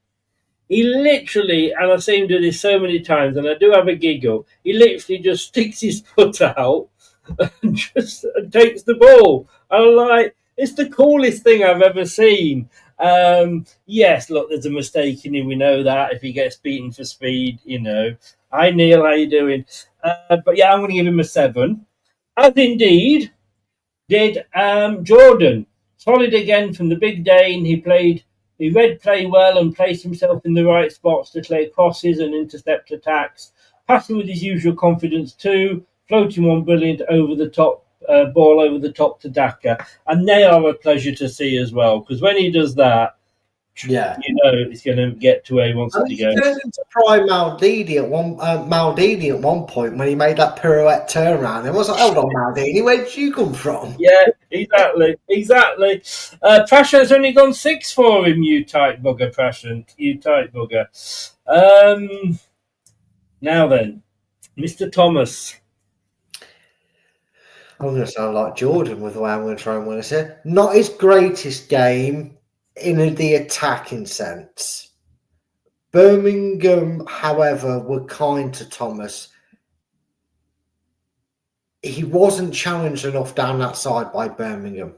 he literally, and I've seen him do this so many times, and I do have a giggle, he literally just sticks his foot out and just takes the ball. I'm like, it's the coolest thing I've ever seen. Yes, look, there's a mistake in him. We know that if he gets beaten for speed, Hi, Neil, how you doing? But yeah, I'm going to give him a 7. As indeed did Jordan. Solid again from the big Dane. He read play well and placed himself in the right spots to clear crosses and intercept attacks. Passing with his usual confidence too. Floating one brilliant over the top, ball over the top to Daka. And they are a pleasure to see as well, because when he does that, it's going to get to where he wants it to go. He turned into prime Maldini at one point when he made that pirouette turnaround. It was like, hold on, Maldini, where did you come from? Yeah, exactly. Prashant's only gone 6 for him, you tight bugger, Prashant. You tight bugger. Now then, Mr. Thomas. I'm going to sound like Jordan with the way I'm going to try and win this here. Not his greatest game in the attacking sense. Birmingham, however, were kind to Thomas. He wasn't challenged enough down that side by Birmingham.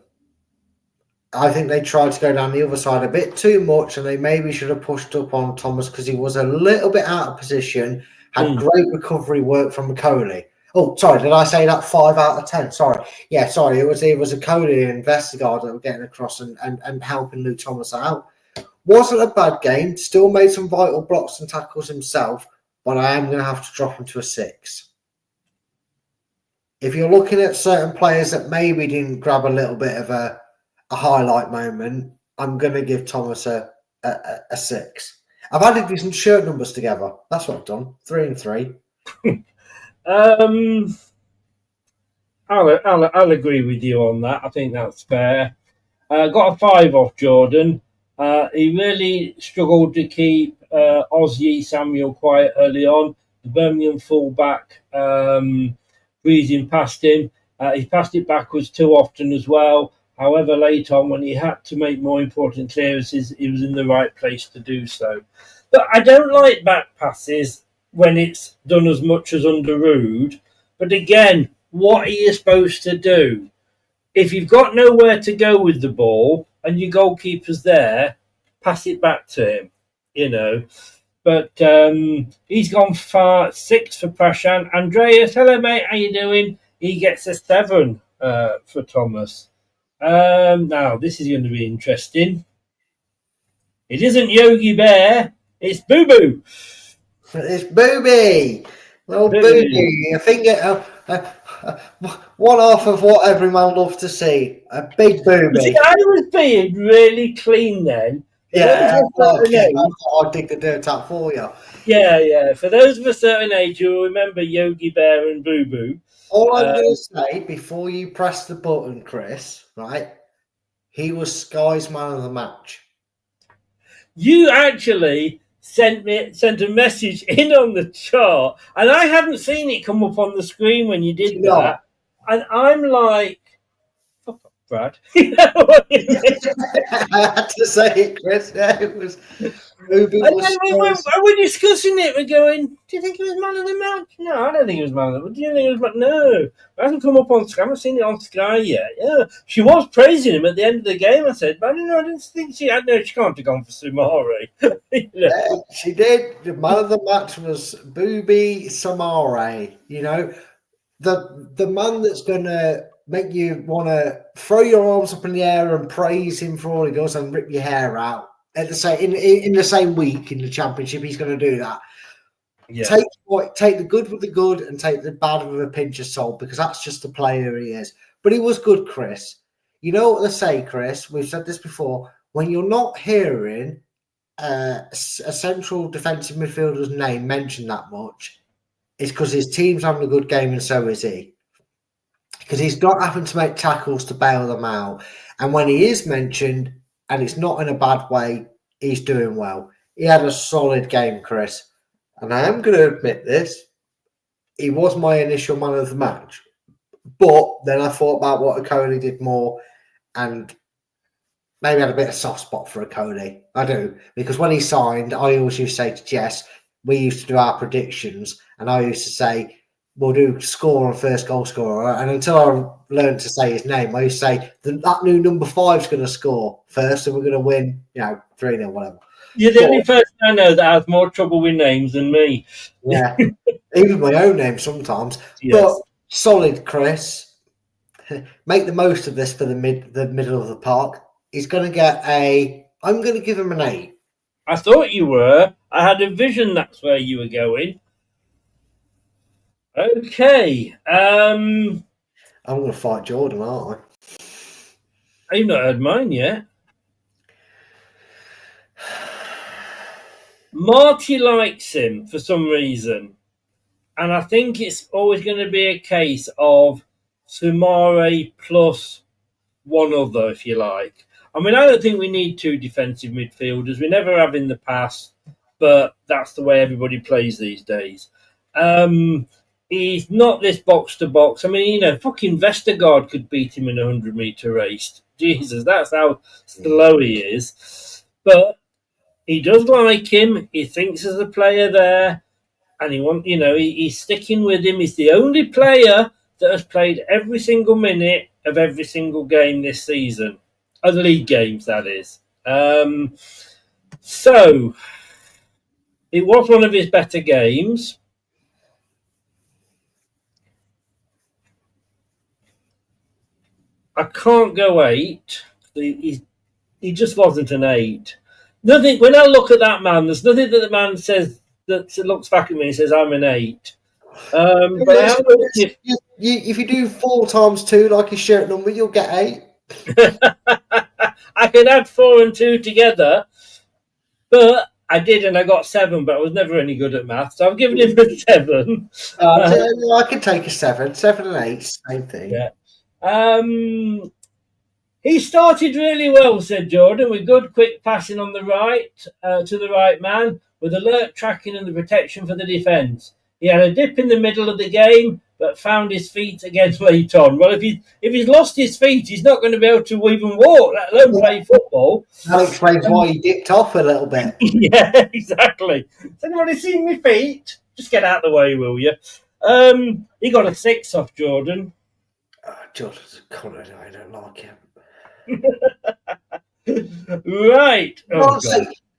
I think they tried to go down the other side a bit too much, and they maybe should have pushed up on Thomas because he was a little bit out of position, had great recovery work from McCauley. Oh, sorry, did I say that 5 out of 10? Sorry. Yeah, sorry. It was a Cody and Vestergaard that were getting across and helping Luke Thomas out. Wasn't a bad game. Still made some vital blocks and tackles himself, but I am going to have to drop him to a 6. If you're looking at certain players that maybe didn't grab a little bit of a highlight moment, I'm going to give Thomas a 6. I've added these shirt numbers together. That's what I've done. 3 and 3. I'll agree with you on that. I think that's fair. Got a 5 off Jordan. He really struggled to keep Ozzy Samuel quiet early on. The Birmingham fullback breezing past him. He passed it backwards too often as well. However, late on, when he had to make more important clearances, he was in the right place to do so. But I don't like back passes when it's done as much as under Rude. But again, what are you supposed to do? If you've got nowhere to go with the ball and your goalkeeper's there, pass it back to him, But he's gone far. 6 for Prashant. Andreas, hello, mate. How you doing? He gets a 7 for Thomas. Now, this is going to be interesting. It isn't Yogi Bear. It's Boo Boo. It's Booby. Little Booby. I think one half of what every man loves to see. A big Booby. See, I was being really clean then. Yeah, I thought I'd dig the dirt out for you. Yeah. For those of a certain age who will remember Yogi Bear and Boo Boo. All I'm going to say before you press the button, Chris, right? He was Sky's man of the match. You actually sent a message in on the chart, and I hadn't seen it come up on the screen when you did that. And I'm like, fuck off, Brad. I had to say it, Chris. Yeah, it was. And then we're discussing it. We're going, do you think it was man of the match? No, I don't think it was man of the match. Do you think it was man? No, it hasn't come up on Sky. I haven't seen it on Sky yet. Yeah, she was praising him at the end of the game. I said, but I didn't think she had. No, she can't have gone for Sumari. Yeah, she did. The man of the match was Booby Samare. The man that's going to make you want to throw your arms up in the air and praise him for all he does and rip your hair out. At the same in the same week in the championship, he's going to do that. Yeah. Take the good with the good and take the bad with a pinch of salt, because that's just the player he is. But he was good, Chris. You know what they say, Chris? We've said this before. When you're not hearing a central defensive midfielder's name mentioned that much, it's because his team's having a good game and so is he. because he's not having to make tackles to bail them out. And when he is mentioned, and it's not in a bad way, he's doing well. He had a solid game, Chris. And I am going to admit this. He was my initial man of the match. But then I thought about what Okoli did more, and maybe had a bit of soft spot for Okoli. I do. Because when he signed, I always used to say to Jess, we used to do our predictions, and I used to say, we'll do score on first goal scorer. And until I learned to say his name, I used to say, that new number 5's going to score first, and we're going to win, 3-0, whatever. You're the only person I know that has more trouble with names than me. Yeah. Even my own name sometimes. Yes. But solid, Chris. Make the most of this for the middle of the park. He's going to get I'm going to give him an 8. I thought you were. I had a vision that's where you were going. Okay. I'm going to fight Jordan, aren't I? I've not heard mine yet. Marty likes him for some reason. And I think it's always going to be a case of Sumare plus one other, if you like. I mean, I don't think we need 2 defensive midfielders. We never have in the past, but that's the way everybody plays these days. He's not this box-to-box. I mean, fucking Vestergaard could beat him in a 100-metre race. Jesus, that's how slow he is. But he does like him. He thinks there's a player there. And he's sticking with him. He's the only player that has played every single minute of every single game this season. Of the league games, that is. So, it was one of his better games. I can't go 8. He just wasn't an 8. Nothing. When I look at that man, there's nothing that the man says that looks back at me and says I'm an 8. But if you do 4 times 2 like his shirt number, you'll get 8. I could add 4 and 2 together, but I did, and I got 7. But I was never any good at maths, so I've given him a 7. I could take a 7. 7 and 8, same thing. Yeah. He started really well, said Jordan, with good, quick passing on the right to the right man, with alert tracking and the protection for the defence. He had a dip in the middle of the game, but found his feet again late on. Well, if he's lost his feet, he's not going to be able to even walk, let alone play football. That explains why he dipped off a little bit. Yeah, exactly. Has anybody seen my feet? Just get out of the way, will you? He got a 6 off Jordan. Jordan's a cunt. I don't like him. Right.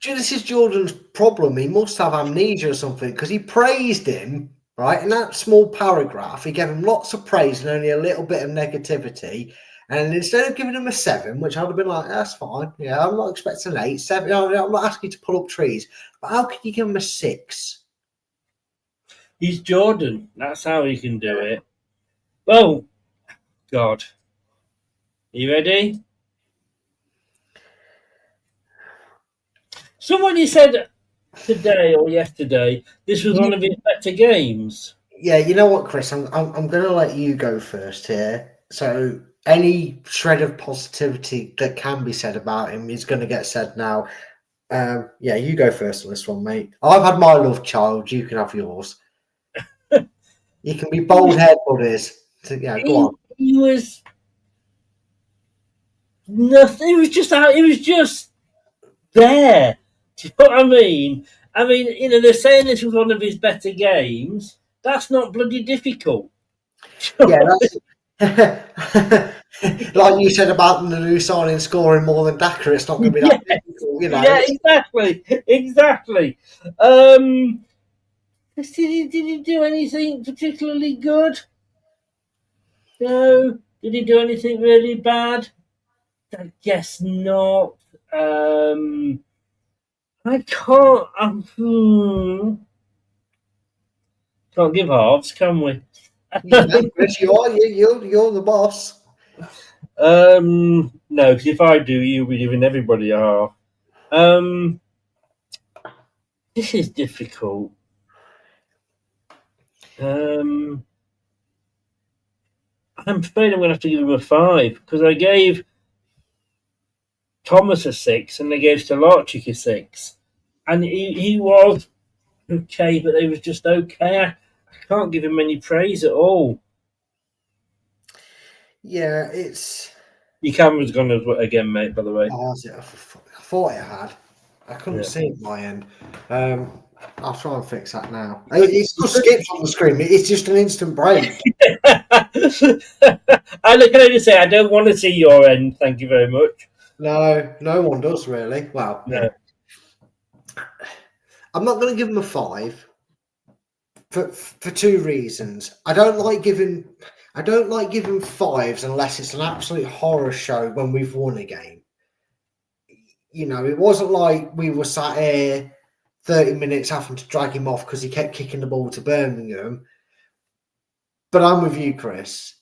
This is Jordan's problem. He must have amnesia or something, because he praised him, right? In that small paragraph, he gave him lots of praise and only a little bit of negativity. And instead of giving him a 7, which I'd have been like, that's fine. Yeah, I'm not expecting an 8, 7. I'm not asking you to pull up trees. But how can you give him a 6? He's Jordan. That's how he can do it. Well, God. You ready? Somebody said today or yesterday this was one of his better games. Yeah, you know what, Chris? I'm going to let you go first here. So any shred of positivity that can be said about him is going to get said now. Yeah, you go first on this one, mate. I've had my love child. You can have yours. You can be bold-haired buddies. So, yeah, go on. He was nothing. It was just out. It was just there. Do you know what I mean? I mean, they're saying this was one of his better games. That's not bloody difficult. Yeah, that's like you said about the new signing scoring more than Daka. It's not going to be that difficult, Yeah, exactly. Did he do anything particularly good? No. Did he do anything really bad? I guess not. I can't. Can't give halves, can we? Chris, you're the boss. No, because if I do, you'll be giving everybody a half. This is difficult. I'm afraid I'm going to have to give him a 5 because I gave Thomas a 6 and I gave Stolarczyk a 6. And he was okay, but they was just okay. I can't give him any praise at all. Yeah, it's. Your camera's gone again, mate, by the way. Oh, was it? I thought it had. I couldn't see it at my end. I'll try and fix that now. It still skips on the screen. It's just an instant break. I can only say I don't want to see your end. Thank you very much. No one does really. Well, No. I'm not going to give him a 5 for 2 reasons. I don't like giving 5s unless it's an absolute horror show when we've won a game. You know, it wasn't like we were sat here 30 minutes having to drag him off because he kept kicking the ball to Birmingham. But I'm with you, Chris.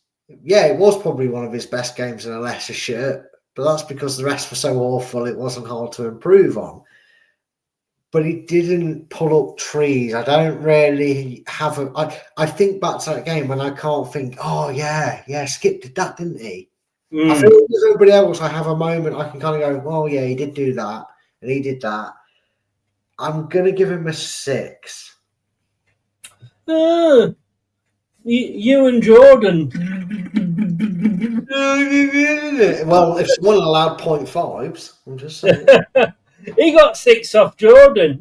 Yeah, it was probably one of his best games in a Leicester shirt, but that's because the rest were so awful it wasn't hard to improve on. But he didn't pull up trees. I don't really have I think back to that game when I can't think, oh, yeah, Skip did that, didn't he? I feel like as everybody else, I have a moment I can kind of go, oh, yeah, he did do that, and he did that. I'm going to give him a 6. You and Jordan. Well, if someone allowed 0.5s, I'm just saying. He got 6 off Jordan.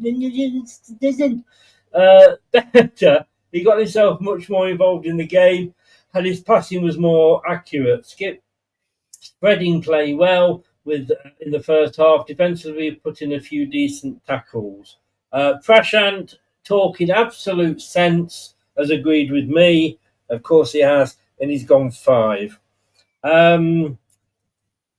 Better. He got himself much more involved in the game, and his passing was more accurate. Skip spreading play well with in the first half. Defensively, put in a few decent tackles. Prashant talking absolute sense, has agreed with me. Of course he has, and he's gone 5.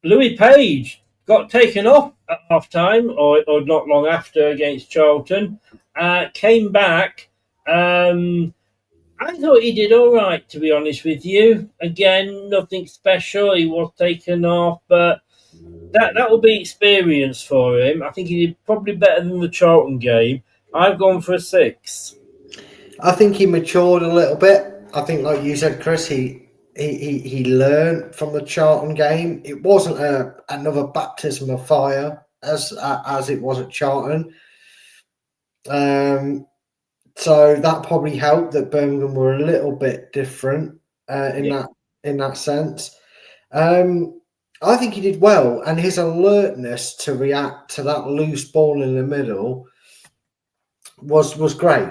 Louis Page got taken off at half time or not long after against Charlton. Came back. I thought he did all right, to be honest with you. Again, nothing special. He was taken off, but that will be experience for him. I think he did probably better than the Charlton game. I've gone for a 6. I think he matured a little bit. I think, like you said, Chris, he learned from the Charlton game. It wasn't another baptism of fire as it was at Charlton. So that probably helped that Birmingham were a little bit different in that sense. I think he did well, and his alertness to react to that loose ball in the middle was great.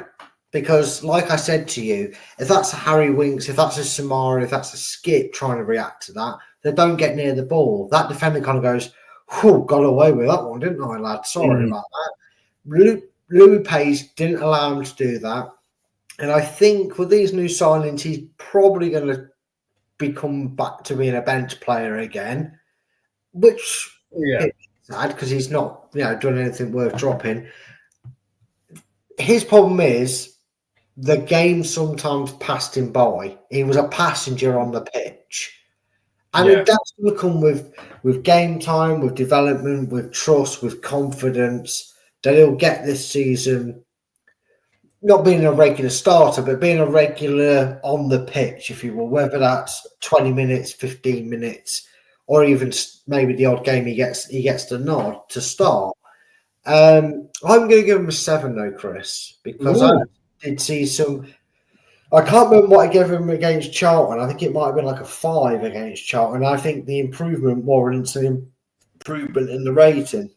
Because, like I said to you, if that's a Harry Winks, if that's a Samara, if that's a Skip trying to react to that, they don't get near the ball. That defender kind of goes, whew, got away with that one, didn't I, lad? Sorry about that. Louis Page didn't allow him to do that. And I think with these new signings, he's probably going to become back to being a bench player again, which is sad because he's not doing anything worth dropping. His problem is the game sometimes passed him by. He was a passenger on the pitch. And that's going to come with game time, with development, with trust, with confidence that he'll get this season, not being a regular starter, but being a regular on the pitch, if you will, whether that's 20 minutes, 15 minutes, or even maybe the odd game he gets the nod to start. I'm going to give him a 7 though, Chris, because I did see some. I can't remember what I gave him against Charlton. I think it might have been like a 5 against Charlton. I think the improvement warrants an improvement in the rating.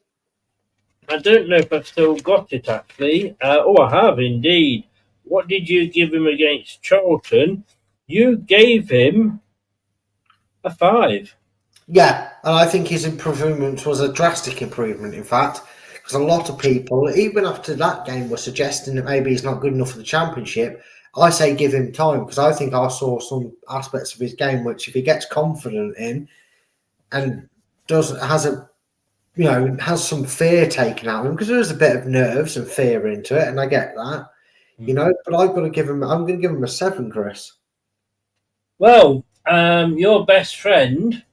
I don't know if I've still got it, actually. I have indeed. What did you give him against Charlton? You gave him a 5. Yeah, and I think his improvement was a drastic improvement, in fact, because a lot of people, even after that game, were suggesting that maybe he's not good enough for the Championship. I say give him time, because I think I saw some aspects of his game which, if he gets confident in and has some fear taken out of him, because there is a bit of nerves and fear into it, and I get that, but I'm going to give him a 7, Chris. Well, your best friend,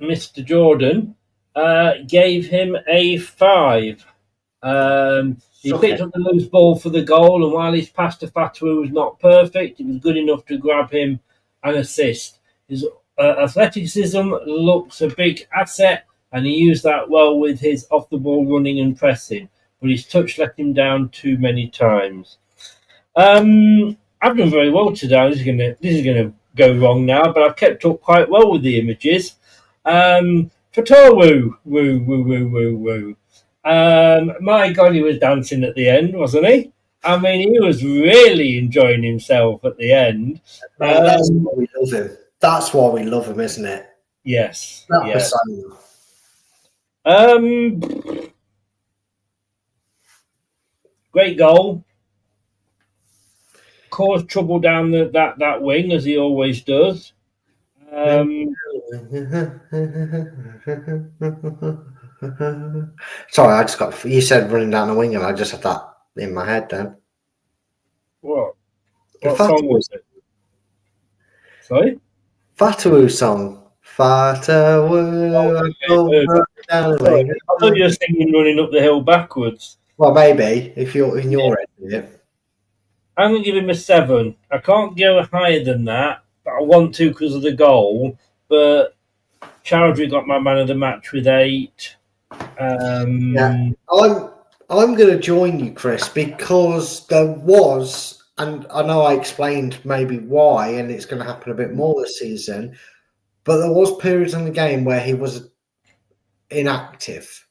Mr. Jordan, gave him a 5. He picked up the loose ball for the goal, and while his pass to Fatu was not perfect, it was good enough to grab him an assist. His athleticism looks a big asset, and he used that well with his off-the-ball running and pressing. But his touch let him down too many times. I've done very well today. This is gonna go wrong now, but I've kept up quite well with the images. Fatawu, woo, woo, woo, woo, woo. My God, he was dancing at the end, wasn't he? I mean, he was really enjoying himself at the end. That's why we love him. That's why we love him, isn't it? Yes. That Yes. persona. Great goal. Caused trouble down that wing, as he always does. Sorry, I just got. You said running down the wing, and I just had that in my head. Then What The song was it? Sorry? Fatawu song. Fatawu. Down the Sorry, wing. I thought you were singing "Running Up the Hill Backwards." Well, maybe if you're in your head with it. I'm going to give him a 7. I can't go higher than that, but I want to because of the goal. But Chowdhury got my man of the match with 8. Yeah, I'm going to join you, Chris, because there was, and I know I explained maybe why, and it's going to happen a bit more this season, but there was periods in the game where he was inactive.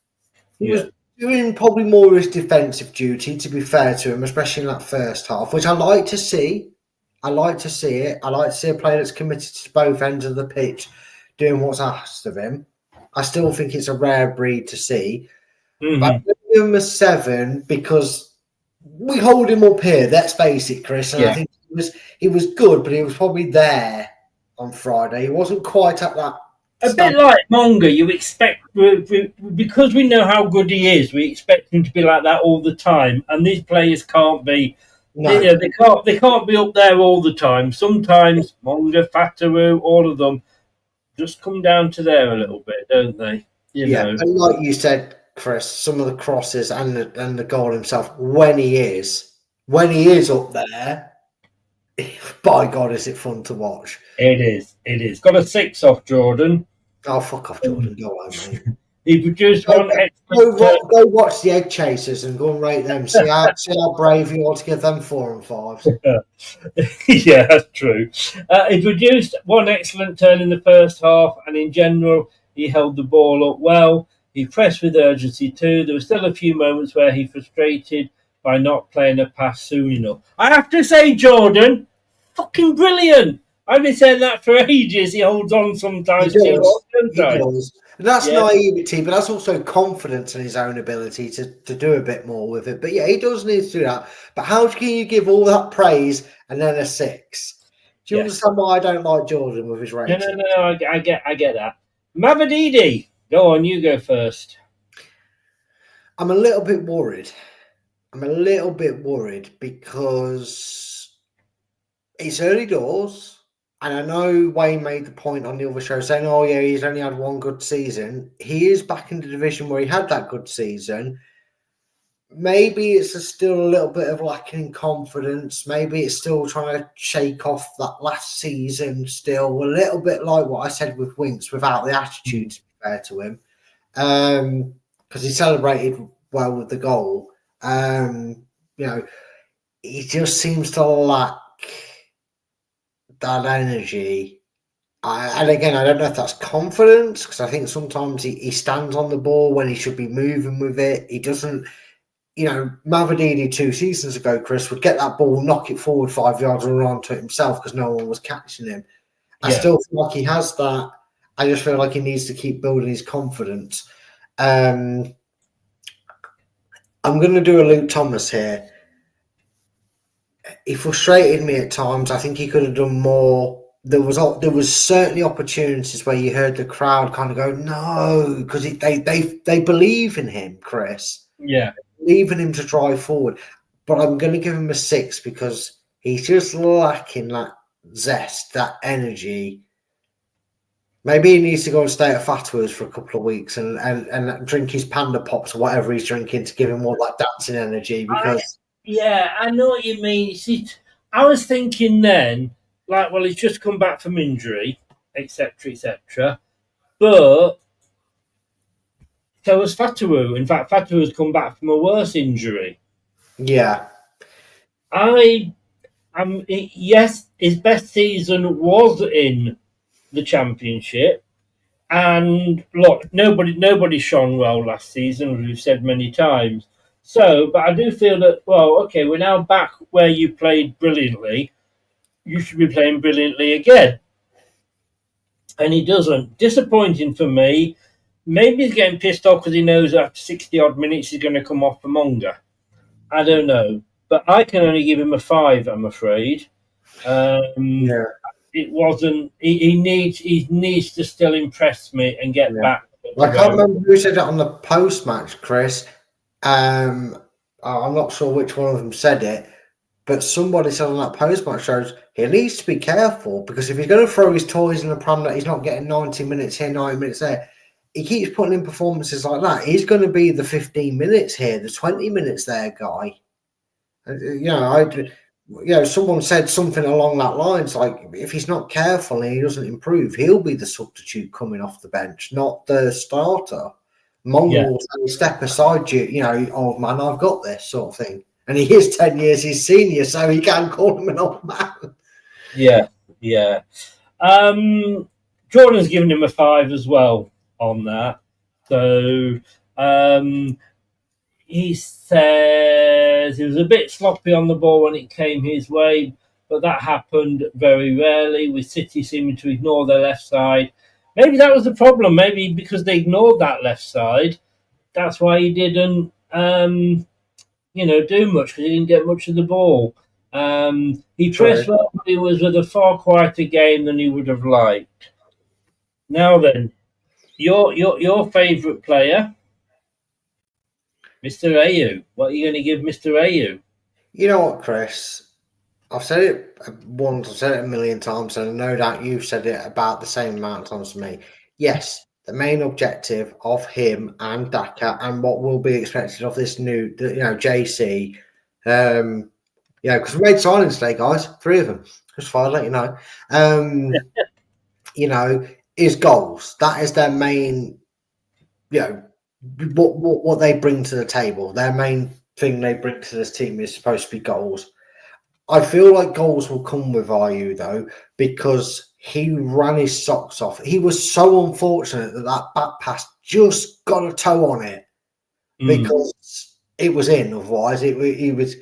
He was doing probably more of his defensive duty, to be fair to him, especially in that first half, which I like to see. I like to see it. I like to see a player that's committed to both ends of the pitch doing what's asked of him. I still think it's a rare breed to see. Mm-hmm. But I'm going to give him a 7 because we hold him up here. Let's face it, Chris. And I think he was good, but he was probably there on Friday. He wasn't quite at that. A bit like Monga, you expect, because we know how good he is, we expect him to be like that all the time. And these players can't be. No. They can't be up there all the time. Sometimes Monga, Fatawu, all of them just come down to there a little bit, don't they? You know. And like you said, Chris, some of the crosses and the goal himself, when he is up there, by God, is it fun to watch? It is. Got a 6 off Jordan. Oh, fuck off, Jordan. Go on, mate. He produced one excellent. Go watch the Egg Chasers and go and rate them. See how brave you are to give them 4 and 5. Yeah, that's true. He produced one excellent turn in the first half, and in general, he held the ball up well. He pressed with urgency too. There were still a few moments where he frustrated by not playing a pass soon enough. I have to say, Jordan, fucking brilliant. I've been saying that for ages. He holds on sometimes too often. He does. That's naivety, but that's also confidence in his own ability to do a bit more with it. But yeah, he does need to do that. But how can you give all that praise and then a 6? Do you understand why I don't like Jordan with his rating? No, I get that. Mavadidi, go on, you go first. I'm a little bit worried. Because it's early doors. And I know Wayne made the point on the other show saying, oh, yeah, he's only had one good season. He is back in the division where he had that good season. Maybe it's still a little bit of lacking in confidence. Maybe it's still trying to shake off that last season still. A little bit like what I said with Winks, without the attitude, to be fair to him. Because he celebrated well with the goal. He just seems to lack that energy. And again, I don't know if that's confidence, because I think sometimes he stands on the ball when he should be moving with it. He doesn't, Mavadini 2 seasons ago, Chris, would get that ball, knock it forward 5 yards and run onto it himself because no one was catching him. I still feel like he has that. I just feel like he needs to keep building his confidence. I'm going to do a Luke Thomas here. He frustrated me at times. I think he could have done more. There was certainly opportunities where you heard the crowd kind of go, no, because they believe in him, Chris. Yeah. They believe in him to drive forward. But I'm going to give him a 6 because he's just lacking that zest, that energy. Maybe he needs to go and stay at Fatwa's for a couple of weeks and drink his Panda Pops or whatever he's drinking to give him more like dancing energy because... I know what you mean. See, I was thinking then, he's just come back from injury. etc., etc. But so has Fatawu. In fact, Fatawu has come back from a worse injury. Yeah. Yes, his best season was in the Championship. And look, nobody shone well last season, as we've said many times. So, but I do feel that, well, okay, we're now back where you played brilliantly. You should be playing brilliantly again. And he doesn't. Disappointing for me. Maybe he's getting pissed off because he knows after 60 odd minutes he's going to come off for Monga. I don't know. But I can only give him a 5, I'm afraid. Yeah. It wasn't. He needs to still impress me and get back. I can't remember who said it on the post match, Chris. I'm not sure which one of them said it, but somebody said on that post match shows he needs to be careful because if he's going to throw his toys in the pram that he's not getting 90 minutes here, 90 minutes there, he keeps putting in performances like that. He's going to be the 15 minutes here, the 20 minutes there guy. Someone said something along that lines, like if he's not careful and he doesn't improve, he'll be the substitute coming off the bench, not the starter. Mongo will say, step aside, old man, I've got this sort of thing. And he is 10 years his senior, so he can call him an old man. Yeah. Jordan's given him a 5 as well on that. So he says he was a bit sloppy on the ball when it came his way, but that happened very rarely, with City seeming to ignore their left side. Maybe that was the problem. Maybe because they ignored that left side, that's why he didn't, do much, because he didn't get much of the ball. He pressed well, but he was with a far quieter game than he would have liked. Now then, your favourite player, Mr. Ayew. What are you going to give Mr. Ayew? You know what, Chris? I've said it once, I've said it a million times, and no doubt you've said it about the same amount of times to me. Yes, the main objective of him and Daka and what will be expected of this new, JC, because we made signings today, guys, 3 of them. Just thought I'd let you know. Is goals. That is their main, what they bring to the table. Their main thing they bring to this team is supposed to be goals. I feel like goals will come with Ayew though, because he ran his socks off. He was so unfortunate that back pass just got a toe on it because it was in. Otherwise, he was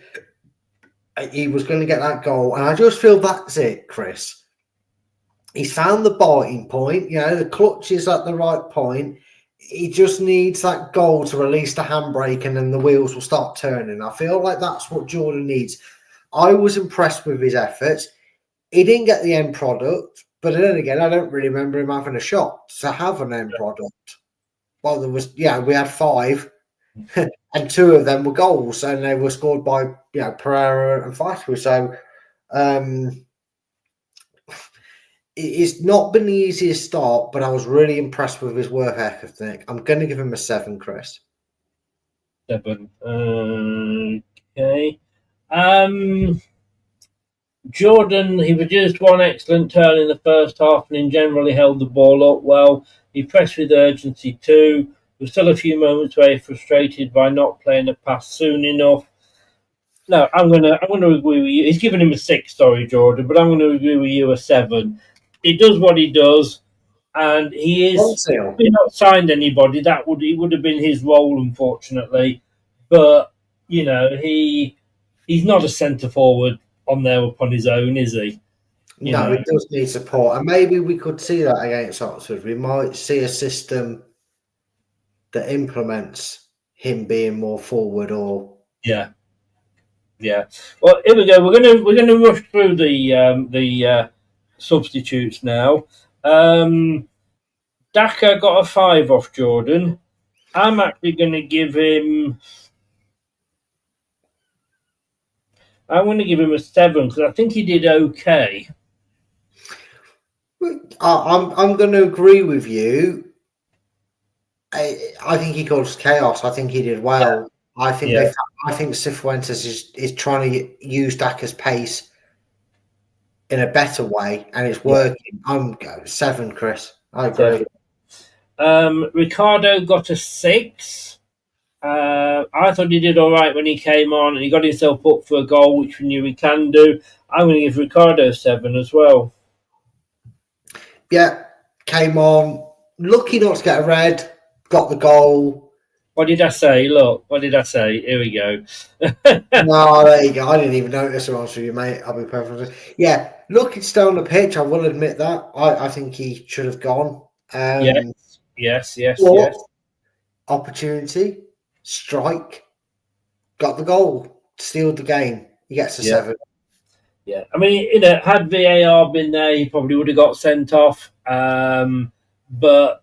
going to get that goal. And I just feel that's it, Chris. He's found the biting point. The clutch is at the right point. He just needs that goal to release the handbrake and then the wheels will start turning. I feel like that's what Jordan needs. I was impressed with his efforts. He didn't get the end product, but then again, I don't really remember him having a shot to have an end product. Well, there was, we had 5 and 2 of them were goals and they were scored by, Pereira and Fatu. So, it's not been the easiest start, but I was really impressed with his work ethic. I'm going to give him a 7, Chris. 7. Okay. Jordan, he produced 1 excellent turn in the first half and in general he held the ball up well. He pressed with urgency too. There were still a few moments where he was frustrated by not playing a pass soon enough. No, I'm gonna agree with you. He's given him a 6, sorry, Jordan, but I'm going to agree with you, a 7. He does what he does, and he is. If he not signed anybody, he would have been his role, unfortunately. But he's not a centre forward on there upon his own, is he? He does need support, and maybe we could see that against Oxford. We might see a system that implements him being more forward, or yeah. Well, here we go. We're gonna rush through the substitutes now. Daka got a 5 off Jordan. I'm actually going to give him. I'm going to give him a 7 because I think he did okay. I'm going to agree with you. I think he caused chaos. I think he did well. Yeah. I think Cifuentes is trying to use Daka's pace in a better way, and it's working. I'm going 7, Chris. I agree. Ricardo got a 6. I thought he did all right when he came on, and he got himself up for a goal, which we knew he can do. I'm going to give Ricardo 7 as well. Yeah, came on, lucky not to get a red, got the goal. What did I say? Look, what did I say? Here we go. No, there you go. I didn't even notice the answer, you, mate. I'll be perfect. Yeah, lucky to stay on the pitch. I will admit that. I think he should have gone. Yes. Opportunity, strike, got the goal, sealed the game. He gets a 7. Yeah, I mean, had VAR been there, he probably would have got sent off. But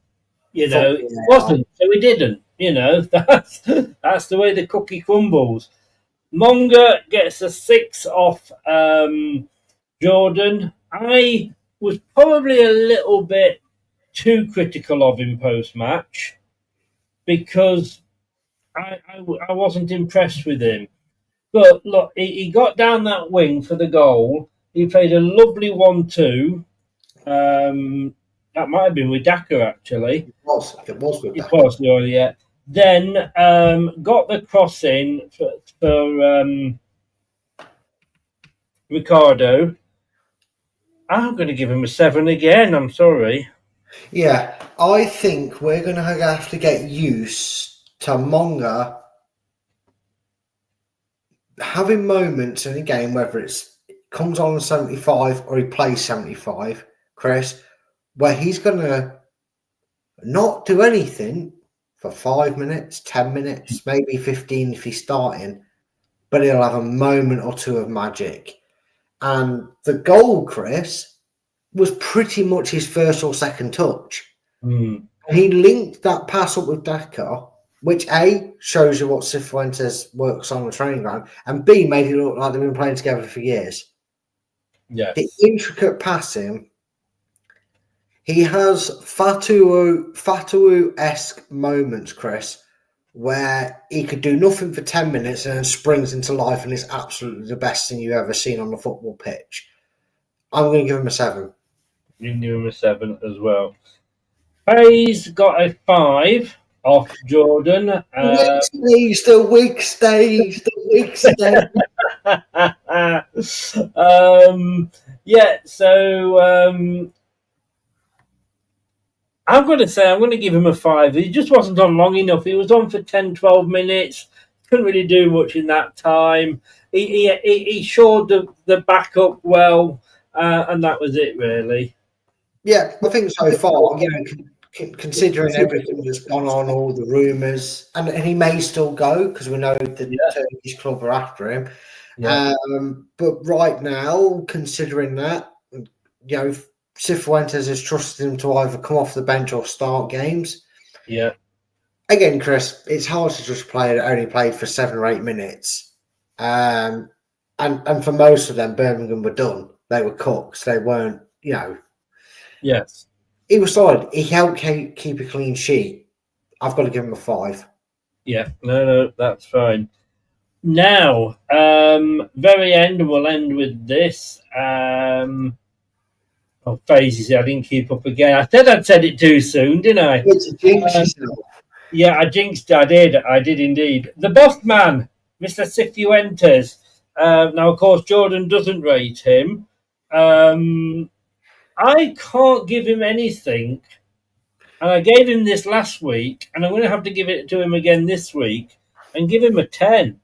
it wasn't, so he didn't. That's the way the cookie crumbles. Monga gets a 6 off Jordan. I was probably a little bit too critical of him post-match because I wasn't impressed with him. But look, he got down that wing for the goal. He played a lovely 1-2. That might have been with Daka, actually. It was with Daka. It was, yeah. Then got the cross in for Ricardo. I'm going to give him a 7 again. I'm sorry. Yeah, I think we're going to have to get used to Monga having moments in a game, whether it comes on 75 or he plays 75, Chris, where he's going to not do anything for 5 minutes, 10 minutes, maybe 15 if he's starting, but he'll have a moment or two of magic. And the goal, Chris, was pretty much his first or second touch. He linked that pass up with Daka, which A, shows you what Cifuentes works on the training ground, and B, made it look like they've been playing together for years. Yes. The intricate passing, he has Fatawu-esque moments, Chris, where he could do nothing for 10 minutes and then springs into life and is absolutely the best thing you've ever seen on the football pitch. I'm going to give him a 7. You can give him a 7 as well. Hayes got a 5 off Jordan. The weak stage. I'm going to give him a 5. He just wasn't on long enough. He was on for 10, 12 minutes. Couldn't really do much in that time. He shored the backup well, and that was it, really. Yeah, I think so far, considering everything that's gone on, all the rumours, and he may still go because we know the Turkish club are after him. Yeah. But right now, considering that, Cifuentes has trusted him to either come off the bench or start games. Yeah. Again, Chris, it's hard to just play that only played for 7 or 8 minutes. And for most of them, Birmingham were done. They were cooks. They weren't, Yes. He was solid. He helped keep a clean sheet. I've got to give him a 5. Yeah. No, that's fine. Now, very end, and we'll end with this. Phases, I didn't keep up again. I said I'd said it too soon, didn't I? It's a jinx yourself. Yeah, I jinxed it. I did indeed. The boss man, Mr. Cifuentes. Now, of course, Jordan doesn't rate him. I can't give him anything. And I gave him this last week, and I'm going to have to give it to him again this week and give him a 10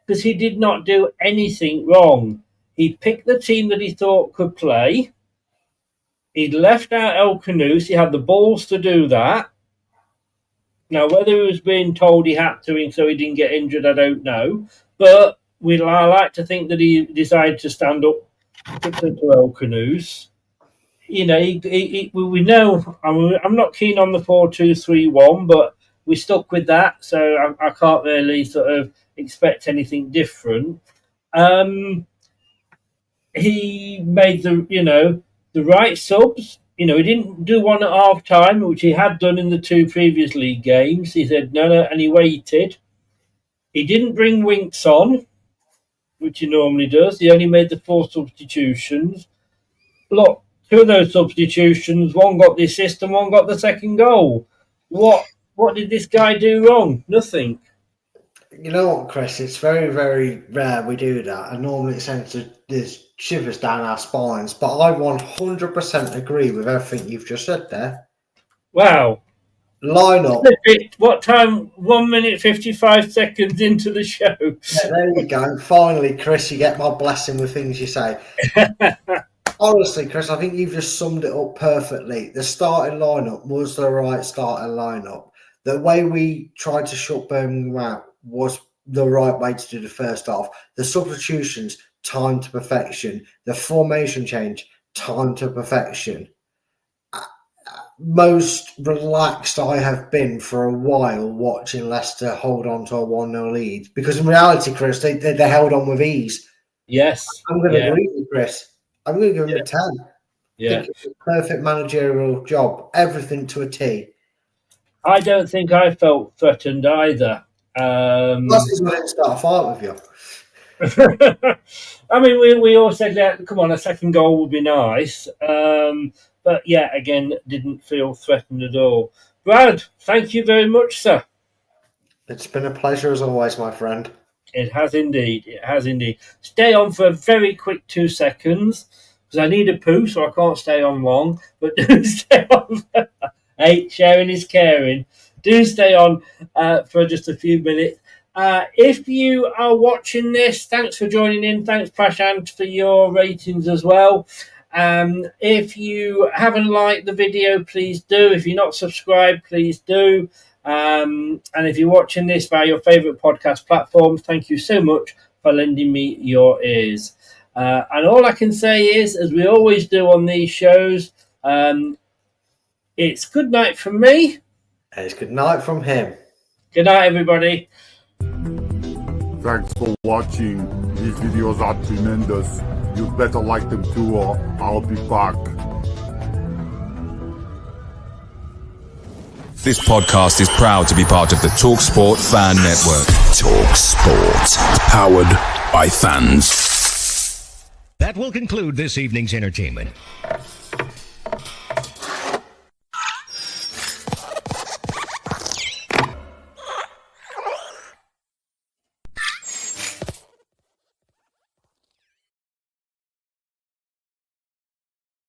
because he did not do anything wrong. He picked the team that he thought could play. He'd left out El Canoes. He had the balls to do that. Now, whether he was being told he had to so he didn't get injured, I don't know. But I like to think that he decided to stand up to El Canoes. We know. I'm not keen on the 4-2-3-1, but we stuck with that, so I can't really sort of expect anything different. He made the right subs. He didn't do one at half time, which he had done in the 2 previous league games. He said no, and he waited. He didn't bring Winks on, which he normally does. He only made the 4 substitutions. look, two of those substitutions, one got the assist and one got the second goal. What did this guy do wrong? Nothing. You know what, Chris? It's very, very rare we do that, and normally it sends there's shivers down our spines. But I 100% agree with everything you've just said there. Wow. Line up. What time? 1 minute 55 seconds into the show. Yeah, there you go. Finally, Chris, you get my blessing with things you say. Honestly, Chris, I think you've just summed it up perfectly. The starting lineup was the right starting lineup. The way we tried to shut Birmingham out was the right way to do the first half. The substitutions, time to perfection. The formation change, time to perfection. Most relaxed I have been for a while watching Leicester hold on to a 1-0 lead. Because in reality, Chris, they held on with ease. Yes. I'm going to agree with you, Chris. I'm going to give him a 10. Yeah. I think it's a perfect managerial job. Everything to a T. I don't think I felt threatened either. Plus, I didn't start a fight with you. I mean, we all said that, come on, a second goal would be nice. But yeah, again, didn't feel threatened at all. Brad, thank you very much, sir. It's been a pleasure as always, my friend. It has indeed. It has indeed. Stay on for a very quick 2 seconds because I need a poo, so I can't stay on long. But do stay on. Hey, sharing is caring. Do stay on for just a few minutes. If you are watching this, thanks for joining in. Thanks, Prashant, for your ratings as well. If you haven't liked the video, please do. If you're not subscribed, please do. And if you're watching this via your favourite podcast platform, thank you so much for lending me your ears. And all I can say is, as we always do on these shows, it's good night from me. And it's good night from him. Good night, everybody. Thanks for watching. These videos are tremendous. You'd better like them too, or I'll be back. This podcast is proud to be part of the TalkSport Fan Network. TalkSport. Powered by fans. That will conclude this evening's entertainment.